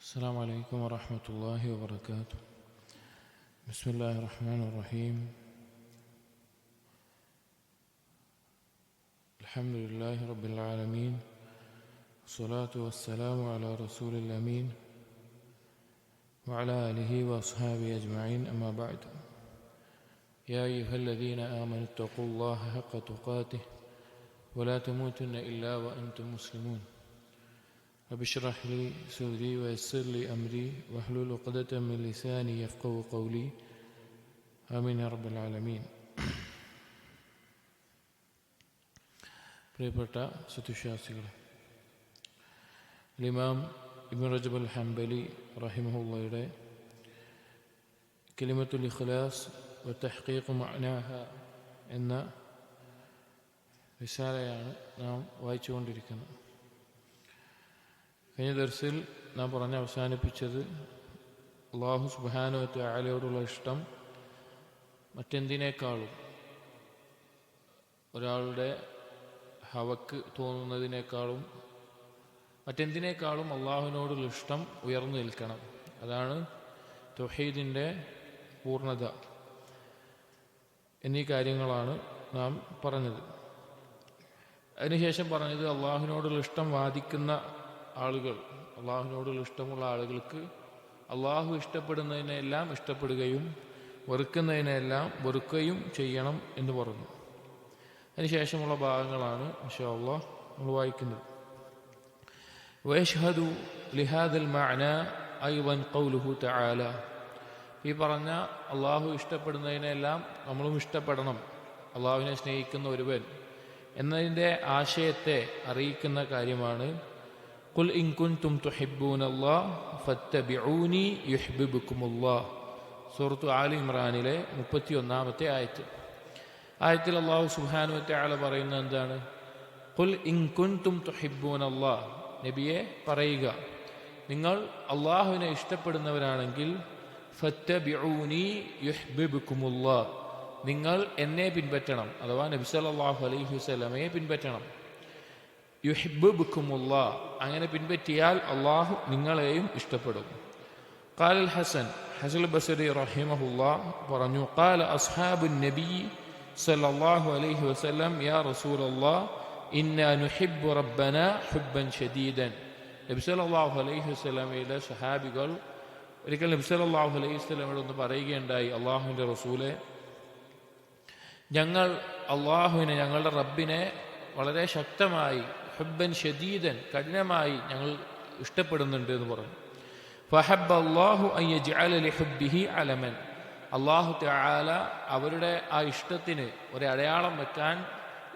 السلام عليكم ورحمة الله وبركاته. بسم الله الرحمن الرحيم. الحمد لله رب العالمين، والصلاة والسلام على رسول الأمين وعلى آله وأصحابه أجمعين، أما بعد. يا أيها الذين آمنوا اتقوا الله حق تقاته ولا تموتن إلا وأنتم مسلمون. رب اشرح لي صدري ويسر لي أمري واحلل عقدة من لساني يفقهوا قولي. آمين يا رب العالمين. പ്രിയപ്പെട്ട സത്യവിശ്വാസികളെ, ഇമാം ഇബ്നു റജബ് അൽ ഹംബലി റഹിമഹുള്ളയുടെ കലിമത്തുൽ ഇഖ്ലാസ് വ തഹ്ഖീഖ് മഅനാഹ എന്ന റിസാലയാണ് നാം വായിച്ചുകൊണ്ടിരിക്കുന്നത്. കഴിഞ്ഞ ദർസിൽ നാം പറഞ്ഞ് അവസാനിപ്പിച്ചത് അല്ലാഹു സുബ്ഹാനഹു വ തആലയോടുള്ള ഇഷ്ടം മറ്റെന്തിനേക്കാളും, ഒരാളുടെ ഹവക്ക് തോന്നുന്നതിനേക്കാളും മറ്റെന്തിനേക്കാളും അള്ളാഹുവിനോടുള്ള ഇഷ്ടം ഉയർന്നു നിൽക്കണം. അതാണ് തൗഹീദിൻ്റെ പൂർണ്ണത എന്നീ കാര്യങ്ങളാണ് നാം പറഞ്ഞത്. അതിനുശേഷം പറഞ്ഞത് അള്ളാഹുവിനോടുള്ള ഇഷ്ടം വാദിക്കുന്ന ആളുകൾ, അള്ളാഹുവിനോടുള്ള ഇഷ്ടമുള്ള ആളുകൾക്ക് അള്ളാഹു ഇഷ്ടപ്പെടുന്നതിനെല്ലാം ഇഷ്ടപ്പെടുകയും വെറുക്കുന്നതിനെല്ലാം വെറുക്കുകയും ചെയ്യണം എന്ന് പറഞ്ഞു. അതിനുശേഷമുള്ള ഭാഗങ്ങളാണ് ഇൻഷാ അല്ലാഹ് നമ്മൾ വായിക്കുന്നത്. വയഷ്ഹദു ലിഹാദൽ മഅന അയ്വൻ ഖൗലുഹു തആല. ഈ പറഞ്ഞ അള്ളാഹു ഇഷ്ടപ്പെടുന്നതിനെല്ലാം നമ്മളും ഇഷ്ടപ്പെടണം, അള്ളാഹുവിനെ സ്നേഹിക്കുന്ന ഒരുവൻ എന്നതിൻ്റെ ആശയത്തെ അറിയിക്കുന്ന കാര്യമാണ് ഖുൽ ഇൻ കുൻതും തുഹിബ്ബൂനല്ലാഹ് ഫത്തബിഊനി യുഹ്ബിബുകുമുല്ലാഹ്. സൂറത്തു ആലി ഇമ്രാനിലെ 31-ാമത്തെ ആയത്ത്. ആയത്തിൽ അല്ലാഹു സുബ്ഹാനഹു വ തആല പറയുന്നത് എന്താണ്? ഖുൽ ഇൻ കുൻതും തുഹിബ്ബൂനല്ലാഹ്, നബിയെ പറയുക, നിങ്ങൾ അള്ളാഹുവിനെ ഇഷ്ടപ്പെടുന്നവരാണെങ്കിൽ ഫത്തബിഊനി യുഹ്ബിബുകുമുല്ലാഹ്, നിങ്ങൾ എന്നെ പിൻപറ്റണം, അഥവാ നബി സല്ലല്ലാഹു അലൈഹി വസല്ലമയെ പിൻപറ്റണം. യുഹ്ബിബുകുമുല്ലാഹ്, അങ്ങനെ പിൻപറ്റിയാൽ അള്ളാഹു നിങ്ങളെയും ഇഷ്ടപ്പെടും. ഖാലൽ ഹസൻ ബസരി റഹിമഹുല്ലാഹ് പറഞ്ഞു, ഖാല അസ്ഹാബുൻ നബി സല്ലല്ലാഹു അലൈഹി വസല്ലം യാ റസൂലല്ലാഹ് ഇന്നാ നുഹിബ്ബു റബ്ബനാ ഹുബ്ബൻ ശദീദൻ. നബി സല്ലല്ലാഹു അലൈഹി വസല്ലമയുടെ സഹാബികൾ ഒരിക്കൽ നബി സല്ലല്ലാഹു അലൈഹി വസല്ലമയോട് ഒന്ന് പറയുകയുണ്ടായി, അള്ളാഹുവിൻ്റെ റസൂലെ, ഞങ്ങൾ അള്ളാഹുവിനെ, ഞങ്ങളുടെ റബ്ബിനെ വളരെ ശക്തമായി, ഹുബ്ബൻ ശദീദൻ, കഠിനമായി ഞങ്ങൾ ഇഷ്ടപ്പെടുന്നുണ്ട് എന്ന് പറഞ്ഞു. ഫഹബ്ബ അല്ലാഹു അൻ യജ്അല ലിഹുബ്ബിഹി അലമൻ. അല്ലാഹു തആല അവരുടെ ആ ഇഷ്ടത്തിന് ഒരു അടയാളം വെക്കാൻ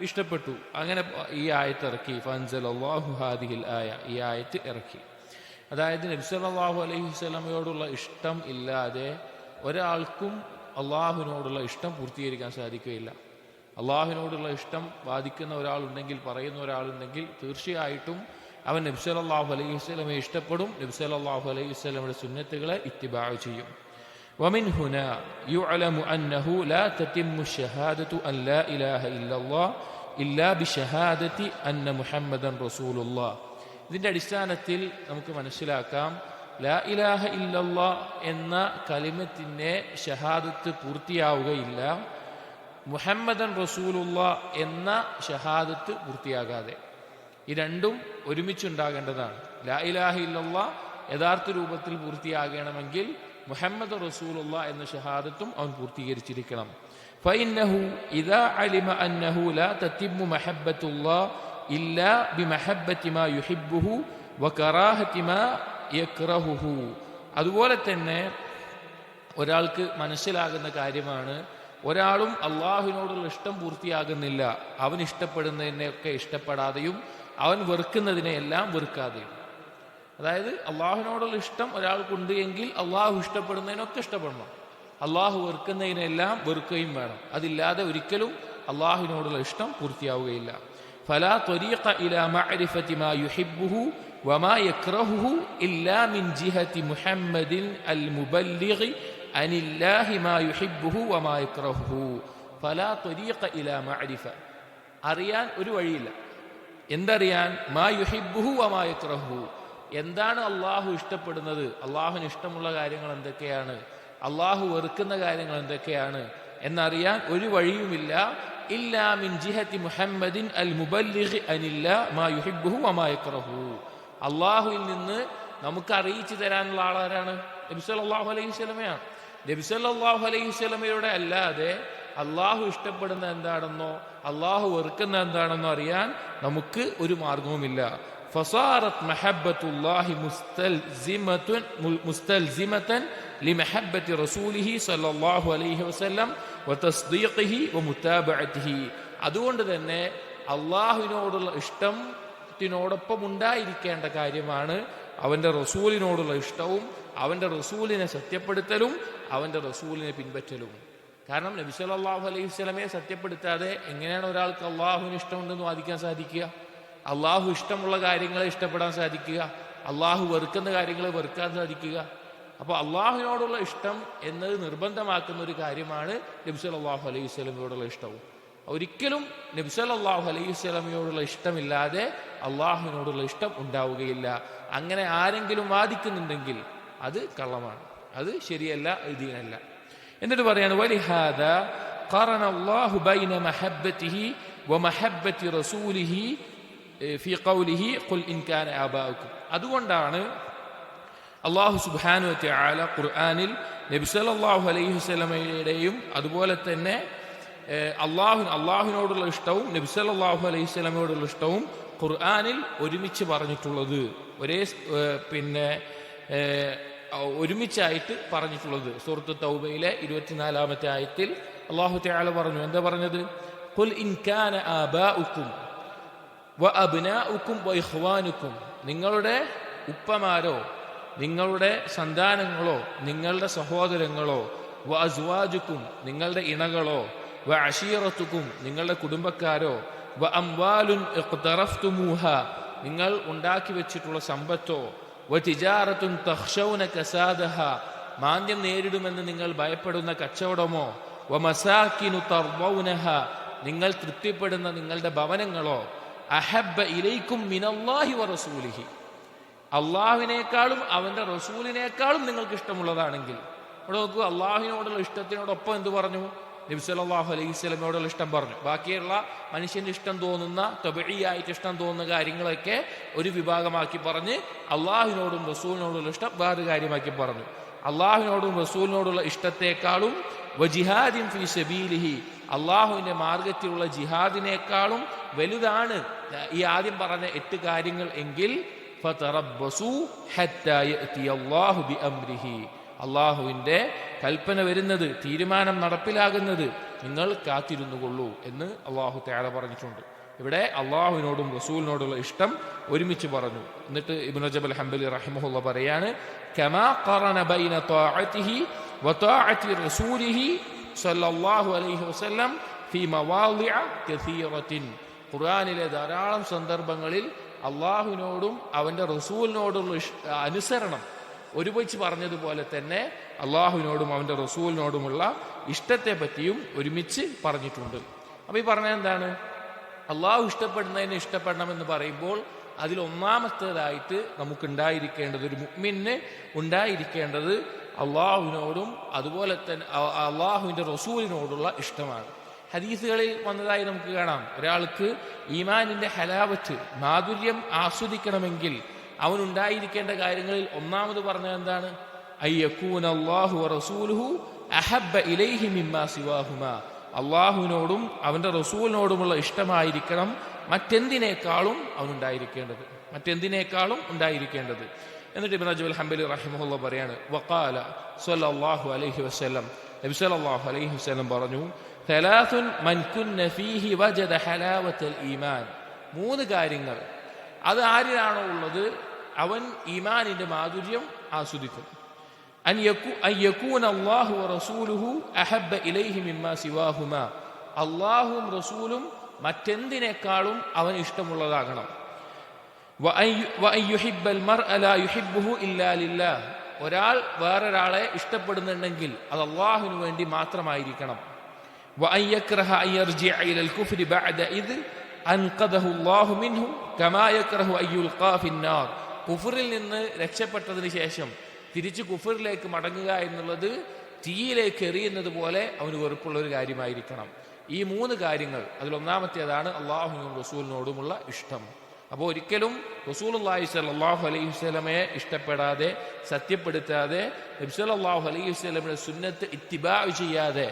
ഇഷ്ടപ്പെട്ടു. അങ്ങനെ ഈ ആയത്ത് ഇറക്കി. ഫഅൻസലല്ലാഹു ഹാദിഹിൽ ആയ, ഈ ആയത്ത് ഇറക്കി. അതായത് നബി സല്ലല്ലാഹു അലൈഹി വസല്ലമയോടുള്ള ഇഷ്ടം ഇല്ലാതെ ഒരാൾക്കും അള്ളാഹുവിനോടുള്ള ഇഷ്ടം പൂർത്തീകരിക്കാൻ സാധിക്കുകയില്ല. അള്ളാഹുവിനോടുള്ള ഇഷ്ടം വാദിക്കുന്ന ഒരാളുണ്ടെങ്കിൽ, പറയുന്ന ഒരാളുണ്ടെങ്കിൽ, തീർച്ചയായിട്ടും അവൻ നബി സല്ലല്ലാഹു അലൈഹി വസല്ലമയെ ഇഷ്ടപ്പെടും, നബി സല്ലല്ലാഹു അലൈഹി വസല്ലമയുടെ സുന്നത്തുകളെ ഇത്തിബാഅ് ചെയ്യും. ومن هنا يعلم أنه لا تتم الشهادة أن لا إله إلا الله إلا بشهادة أن محمدا رسول الله. ഇതിൻ്റെ അടിസ്ഥാനത്തിൽ നമുക്ക് മനസ്സിലാക്കാം, ലാ ഇലാഹ ഇല്ലല്ലാഹ് എന്ന കലിമത്തിൻ്റെ ഷഹാദത്ത് പൂർത്തിയാവുകയില്ല മുഹമ്മദൻ റസൂലുള്ളാഹ് എന്ന ഷഹാദത്ത് പൂർത്തിയാകാതെ. ഈ രണ്ടും ഒരുമിച്ചുണ്ടാകേണ്ടതാണ്. ലാ ഇലാഹ ഇല്ലല്ലാഹ് യഥാർത്ഥ രൂപത്തിൽ പൂർത്തിയാകണമെങ്കിൽ മുഹമ്മദ് റസൂലുള്ളാഹ് എന്ന ഷഹാദത്തും അവൻ പൂർത്തീകരിച്ചിരിക്കണം. ഫഇന്നഹു ഇദാ അലിമ അന്നഹു ലാ തതിമ്മു മഹബ്ബത്തുല്ലാഹ് ഇല്ലാ ബിമഹബ്ബത്തി മാ യുഹിബ്ബുഹു വകറാഹത്തി മാ യക്റഹുഹു. അതുപോലെ തന്നെ ഒരാൾക്ക് മനസ്സിലാകുന്ന കാര്യമാണ്, ഒരാളും അള്ളാഹുവിനോടുള്ള ഇഷ്ടം പൂർത്തിയാകുന്നില്ല അവൻ ഇഷ്ടപ്പെടുന്നതിനെയൊക്കെ ഇഷ്ടപ്പെടാതെയും അവൻ വെറുക്കുന്നതിനെയെല്ലാം വെറുക്കാതെയും. അതായത് അള്ളാഹുവിനോടുള്ള ഇഷ്ടം ഒരാൾക്കുണ്ട് എങ്കിൽ അള്ളാഹു ഇഷ്ടപ്പെടുന്നതിനൊക്കെ ഇഷ്ടപ്പെടണം, അള്ളാഹു വെറുക്കുന്നതിനെല്ലാം വെറുക്കുകയും വേണം. അതില്ലാതെ ഒരിക്കലും അള്ളാഹുവിനോടുള്ള ഇഷ്ടം പൂർത്തിയാവുകയില്ല. ഫലാ ത്വരീഖ ഇലാ മഅരിഫത്തി മാ യുഹിബ്ബുഹു വമാ യക്റഹുഹു ഇല്ലാ മിൻ ജിഹതി മുഹമ്മദിൻ അൽ മുബല്ലിഗി അനില്ലാഹി മാ യുഹിബ്ബുഹു വമാ യക്റഹുഹു. ഫലാ ത്വരീഖ ഇലാ മഅരിഫ, അറിയാൻ ഒരു വഴിയില്ല. എന്തറിയാൻ? മാ യുഹിബ്ബുഹു വമാ യക്റഹുഹു, എന്താണ് അള്ളാഹു ഇഷ്ടപ്പെടുന്നത്, അള്ളാഹുവിന് ഇഷ്ടമുള്ള കാര്യങ്ങൾ എന്തൊക്കെയാണ്, അള്ളാഹു വെറുക്കുന്ന കാര്യങ്ങൾ എന്തൊക്കെയാണ് എന്നറിയാൻ ഒരു വഴിയുമില്ല. ഇല്ലാ മിൻ ജിഹത്തി മുഹമ്മദിൻ അൽ മുബല്ലിഗ് അനില്ലാ മാ യുഹിബ്ബുഹു വമാ യക്റഹു. അള്ളാഹുവിൽ നിന്ന് നമുക്ക് അറിയിച്ചു തരാനുള്ള ആളാരാണ്? നബി സല്ലല്ലാഹു അലൈഹി വസല്ലമയാണ്. നബി സല്ലല്ലാഹു അലൈഹി വസല്ലമയുടെ അല്ലാതെ അള്ളാഹു ഇഷ്ടപ്പെടുന്ന എന്താണെന്നോ അള്ളാഹു വെറുക്കുന്ന എന്താണെന്നോ അറിയാൻ നമുക്ക് ഒരു മാർഗവുമില്ല. ഫസാറത്ത് മഹബ്ബത്തുല്ലാഹി മുസ്തൽസിമതൻ ലിമഹബ്ബത്തി റസൂലിഹി സല്ലല്ലാഹു അലൈഹി വസല്ലം വതസ്ദീഖിഹി വമുതാബഅതിഹി. അതുകൊണ്ട് തന്നെ അള്ളാഹുവിനോടുള്ള ഇഷ്ടത്തിനോടൊപ്പം ഉണ്ടായിരിക്കേണ്ട കാര്യമാണ് അവന്റെ റസൂലിനോടുള്ള ഇഷ്ടവും അവന്റെ റസൂലിനെ സത്യപ്പെടുത്തലും അവന്റെ റസൂലിനെ പിൻപറ്റലും. കാരണം നബി സല്ലല്ലാഹു അലൈഹി വസല്ലമയെ സത്യപ്പെടുത്താതെ എങ്ങനെയാണ് ഒരാൾക്ക് അള്ളാഹുവിന് ഇഷ്ടമുണ്ടെന്ന് വാദിക്കാൻ സാധിക്കുക? അള്ളാഹു ഇഷ്ടമുള്ള കാര്യങ്ങളെ ഇഷ്ടപ്പെടാൻ സാധിക്കുക? അള്ളാഹു വെറുക്കുന്ന കാര്യങ്ങളെ വെറുക്കാൻ സാധിക്കുക? അപ്പോൾ അള്ളാഹുവിനോടുള്ള ഇഷ്ടം എന്നത് നിർബന്ധമാക്കുന്ന ഒരു കാര്യമാണ് നബി സല്ലല്ലാഹു അലൈഹി വസല്ലമയോടുള്ള ഇഷ്ടവും. ഒരിക്കലും നബി സല്ലല്ലാഹു അലൈഹി വസല്ലമയോടുള്ള ഇഷ്ടമില്ലാതെ അള്ളാഹുവിനോടുള്ള ഇഷ്ടം ഉണ്ടാവുകയില്ല. അങ്ങനെ ആരെങ്കിലും വാദിക്കുന്നുണ്ടെങ്കിൽ അത് കള്ളമാണ്, അത് ശരിയല്ല, ദീനല്ല. എന്നിട്ട് പറയാണ് വലിഹാദാ ഖറന അല്ലാഹു ബൈന മഹബ്ബതിഹി വമഹബ്ബതി റസൂലിഹി ഫീ ഖൗലിഹി ഖുൽ ഇൻ കാന ആബാഉക്കും. അതുകൊണ്ടാണ് അല്ലാഹു സുബ്ഹാനഹു വ തആല ഖുർആനിൽ നബി സല്ലല്ലാഹു അലൈഹി വസല്ലമയുടെയും അതുപോലെ തന്നെ അള്ളാഹുവിനോടുള്ള ഇഷ്ടവും നബി സല്ലല്ലാഹു അലൈഹി വസല്ലമയോടുള്ള ഇഷ്ടവും ഖുർആനിൽ ഒരുമിച്ച് പറഞ്ഞിട്ടുള്ളത്, ഒരുമിച്ചായിട്ട് പറഞ്ഞിട്ടുള്ളത്. സൂറത്ത് തൗബയിലെ 24-ാമത്തെ ആയത്തിൽ അല്ലാഹു തആല പറഞ്ഞു, എന്താ പറഞ്ഞത്? ഖുൽ ഇൻ കാന ആബാഉക്കും വഅബ്നാഉക്കും വഇഖ്വാനുക്കും, നിങ്ങളുടെ ഉപ്പമാരോ നിങ്ങളുടെ സന്താനങ്ങളോ നിങ്ങളുടെ സഹോദരങ്ങളോ, വഅസ്വാജുക്കും നിങ്ങളുടെ ഇണകളോ, വഅശീറത്തുക്കും നിങ്ങളുടെ കുടുംബക്കാരോ, വഅംവാലുൻ ഇഖ്തറഫ്തുമൂഹ നിങ്ങൾ ഉണ്ടാക്കി വെച്ചിട്ടുള്ള സമ്പത്തോ, വതിജാറത്തുൻ തഖ്ശൗന കസാദഹ മാന്ദ്യം നേരിടുമെന്ന് നിങ്ങൾ ഭയപ്പെടുന്ന കച്ചവടമോ, വമസാകിനു തർദൗനഹ നിങ്ങൾ തൃപ്തിപ്പെടുന്ന നിങ്ങളുടെ ഭവനങ്ങളോ, അഹബ്ബ ഇലൈക്കും മിനല്ലാഹി വറസൂലിഹി അള്ളാഹുവിനേക്കാളും അവന്റെ റസൂലിനേക്കാളും നിങ്ങൾക്ക് ഇഷ്ടമുള്ളതാണെങ്കിൽ. ഇവിടെ നോക്കൂ, അള്ളാഹുവിനോടുള്ള ഇഷ്ടത്തിനോടൊപ്പം എന്ത് പറഞ്ഞു? നബി സല്ലല്ലാഹു അലൈഹി വസല്ലമയോടുള്ള ഇഷ്ടം പറഞ്ഞു. ബാക്കിയുള്ള മനുഷ്യന്റെ ഇഷ്ടം തോന്നുന്ന തബഈയായിട്ട് ഇഷ്ടം തോന്നുന്ന കാര്യങ്ങളൊക്കെ ഒരു വിഭാഗമാക്കി പറഞ്ഞ് അള്ളാഹുവിനോടും റസൂലിനോടുള്ള ഇഷ്ടം വേറൊരു കാര്യമാക്കി പറഞ്ഞു. അള്ളാഹുവിനോടും റസൂലിനോടുള്ള ഇഷ്ടത്തെക്കാളും വജിഹാദിൻ ഫീ സബീലിഹി അള്ളാഹുവിന്റെ മാർഗത്തിലുള്ള ജിഹാദിനേക്കാളും വലുതാണ് ഈ ആദ്യം പറഞ്ഞ 8 കാര്യങ്ങൾ എങ്കിൽ ഫതറബ്ബസു ഹത്താ യഅതിയല്ലാഹു ബിഅംരിഹി അള്ളാഹുവിന്റെ കൽപ്പന വരുന്നത്, തീരുമാനം നടപ്പിലാകുന്നത് നിങ്ങൾ കാത്തിരുന്നുകൊള്ളൂ എന്ന് അള്ളാഹു തആല പറഞ്ഞിട്ടുണ്ട്. ഇവിടെ അള്ളാഹുവിനോടും റസൂലിനോടുള്ള ഇഷ്ടം ഒരുമിച്ച് പറഞ്ഞു. എന്നിട്ട് ഇബ്നു റജബ് അൽ ഹംബലി റഹിമഹുല്ലാഹ് പറയാണ്, കമാ ഖറന ബൈന ത്വാഅതിഹി വത്വാഅതി റസൂലിഹി സല്ലല്ലാഹു അലൈഹി വസല്ലം ഫീ മവാളിഅ കസീറത്തിൻ ഖുർആനിലെ ധാരാളം സന്ദർഭങ്ങളിൽ അള്ളാഹുവിനോടും അവന്റെ റസൂലിനോടുള്ള അനുസരണം ഒരുമിച്ച് പറഞ്ഞതുപോലെ തന്നെ അള്ളാഹുവിനോടും അവന്റെ റസൂലിനോടുമുള്ള ഇഷ്ടത്തെ പറ്റിയും ഒരുമിച്ച് പറഞ്ഞിട്ടുണ്ട്. അപ്പൊ ഈ പറഞ്ഞ എന്താണ്? അള്ളാഹു ഇഷ്ടപ്പെടുന്നതിന് ഇഷ്ടപ്പെടണമെന്ന് പറയുമ്പോൾ അതിൽ ഒന്നാമത്തേതായിട്ട് നമുക്കുണ്ടായിരിക്കേണ്ടത്, ഒരു മുഅ്മിന് ഉണ്ടായിരിക്കേണ്ടത് അള്ളാഹുവിനോടും അതുപോലെ തന്നെ അള്ളാഹുവിന്റെ റസൂലിനോടുള്ള ഇഷ്ടമാണ്. ഹദീസുകളിൽ വന്നതായി നമുക്ക് കാണാം, ഒരാൾക്ക് ഈമാനിന്റെ ഹലാവത്ത് മാധുര്യം ആസ്വദിക്കണമെങ്കിൽ അവനുണ്ടായിരിക്കേണ്ട കാര്യങ്ങളിൽ ഒന്നാമത് പറഞ്ഞത് എന്താണ്? അയ്യകൂന അല്ലാഹു വറസൂലുഹു അഹബ്ബ ഇലൈഹി മിമ്മാ സിവാഹുമാ അള്ളാഹുവിനോടും അവന്റെ റസൂലിനോടുമുള്ള ഇഷ്ടമായിരിക്കണം മറ്റെന്തിനേക്കാളും ഉണ്ടായിരിക്കേണ്ടത്. എന്നിട്ട് ഇബ്നു റജബ് അൽ ഹംബലി റഹിമഹുല്ലാഹ് പറയാണ്, വഖാല സ്വല്ലല്ലാഹു അലൈഹി വസല്ലം നബി സല്ലല്ലാഹു അലൈഹി വസല്ലം പറഞ്ഞു, തലാസുൻ മൻ കുന്ന ഫീഹി വജദ ഹലാവത്തൽ ഈമാൻ 3 കാര്യങ്ങൾ അത് ആരിലാണോ ഉള്ളത് അവൻ ഈമാനിന്റെ മാധുര്യം ആസ്വദിക്കും. അൻ യകൂന അല്ലാഹു വറസൂലുഹു അഹബ്ബ ഇലൈഹി മിമ്മാ സിവാഹുമാ അല്ലാഹുവും റസൂലും മറ്റെന്തിനേക്കാളും അവൻ ഇഷ്ടമുള്ളതാകണം. വഅൻ യുഹിബ്ബൽ മർഅ ലാ യുഹിബ്ബുഹു ഇല്ലാ ലില്ലാഹ് ഒരാൾ വേറൊരാളെ ഇഷ്ടപ്പെടുന്നുണ്ടെങ്കിൽ അത് അല്ലാഹുവിന് വേണ്ടി മാത്രമായിരിക്കണം. വഅൻ യക്റഹ അൻ യർജിഅ ഇലൽ കുഫ്രി ബഅദ ഇദ് അൻഖദഹു അല്ലാഹു മിൻഹു കമാ യക്റഹു അൻ യുൽഖാ ഫിന്നാർ കുഫറിൽ നിന്ന് രക്ഷപ്പെട്ടതിന് ശേഷം തിരിച്ച് കുഫറിലേക്ക് മടങ്ങുക എന്നുള്ളത് തീയിലേക്ക് എറിയുന്നത് പോലെ അവന് വെറുപ്പുള്ള ഒരു കാര്യമായിരിക്കണം. ഈ 3 കാര്യങ്ങൾ, അതിലൊന്നാമത്തേതാണ് അള്ളാഹുവിനും റസൂലിനോടുമുള്ള ഇഷ്ടം. അപ്പോൾ ഒരിക്കലും റസൂലുള്ളാഹി സ്വല്ലല്ലാഹു അലൈഹി വസല്ലമയെ ഇഷ്ടപ്പെടാതെ, സത്യപ്പെടുത്താതെ, നബി സല്ലല്ലാഹു അലൈഹി വസല്ലമയുടെ സുന്നത്ത് ഇത്തിബാ ചെയ്യാതെ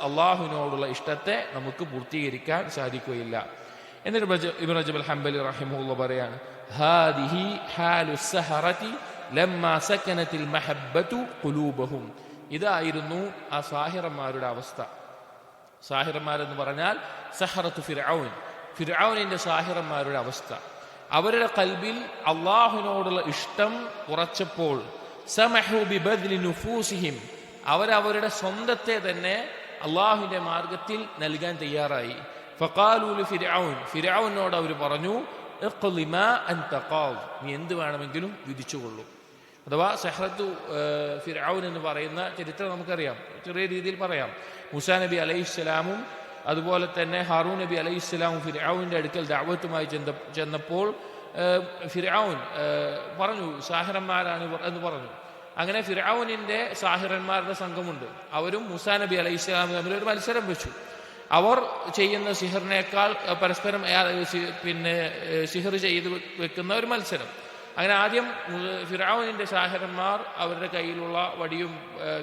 അള്ളാഹുവിനോടുള്ള ഇഷ്ടത്തെ നമുക്ക് പൂർത്തീകരിക്കാൻ സാധിക്കുകയില്ല. എന്നിട്ട് ഇബ്നു റജബ് അൽ ഹംബലി റഹിമഹുല്ലാഹ് പറയാണ്, ഹാദിഹി ഹാലു സഹറതി ലമ്മാ സകനത്തിൽ മഹബ്ബതു ഖുലൂബഹും. ഇതായിരുന്നു ആ സാഹിറന്മാരുടെ അവസ്ഥ. സാഹിറന്മാരെന്ന് പറഞ്ഞാൽ സഹറത്തു ഫിർഔൻ, ഫിർഔനിന്റെ സാഹിറന്മാരുടെ അവസ്ഥ. അവരുടെ ഖൽബിൽ അള്ളാഹുവിനോടുള്ള ഇഷ്ടം ഉറച്ചപ്പോൾ സമഹു ബിബദ്ലി നുഫൂസിഹിം, അവരവരുടെ സ്വന്തത്തെ തന്നെ അള്ളാഹുവിന്റെ മാർഗത്തിൽ നൽകാൻ തയ്യാറായി. ഫഖാലു ലി ഫിർഔൻ, ഫിർഔനോട് അവർ പറഞ്ഞു, ഇഖ്ളി മാ അൻത ഖാദ്, നീ എന്ത് വേണമെങ്കിലും വിധിച്ചുകൊള്ളൂ. അഥവാ സഹറത്തു ഫിർഔൻ എന്ന് പറയുന്ന ചരിത്രം നമുക്കറിയാം, ചെറിയ രീതിയിൽ പറയാം. മൂസാ നബി അലൈഹിസ്സലാമും അതുപോലെ തന്നെ ഹാറൂൻ നബി അലൈഹിസ്സലാമും ഫിർഔന്റെ അടുക്കൽ ദഅവത്തുമായി ചെന്നപ്പോൾ ഫിർഔൻ പറഞ്ഞു സാഹിറന്മാരാണ് എന്ന് പറഞ്ഞു. അങ്ങനെ ഫിർഔനിന്റെ സാഹിറന്മാരുടെ സംഘമുണ്ട്. അവരും മൂസാ നബി അലൈഹിസ്സലാമും തമ്മിൽ ഒരു മത്സരം വെച്ചു. അവർ ചെയ്യുന്ന സിഹറിനേക്കാൾ പരസ്പരം സിഹർ ചെയ്ത് വെക്കുന്ന ഒരു മത്സരം. അങ്ങനെ ആദ്യം ഫിർഔനിന്റെ സാഹിറന്മാർ അവരുടെ കയ്യിലുള്ള വടിയും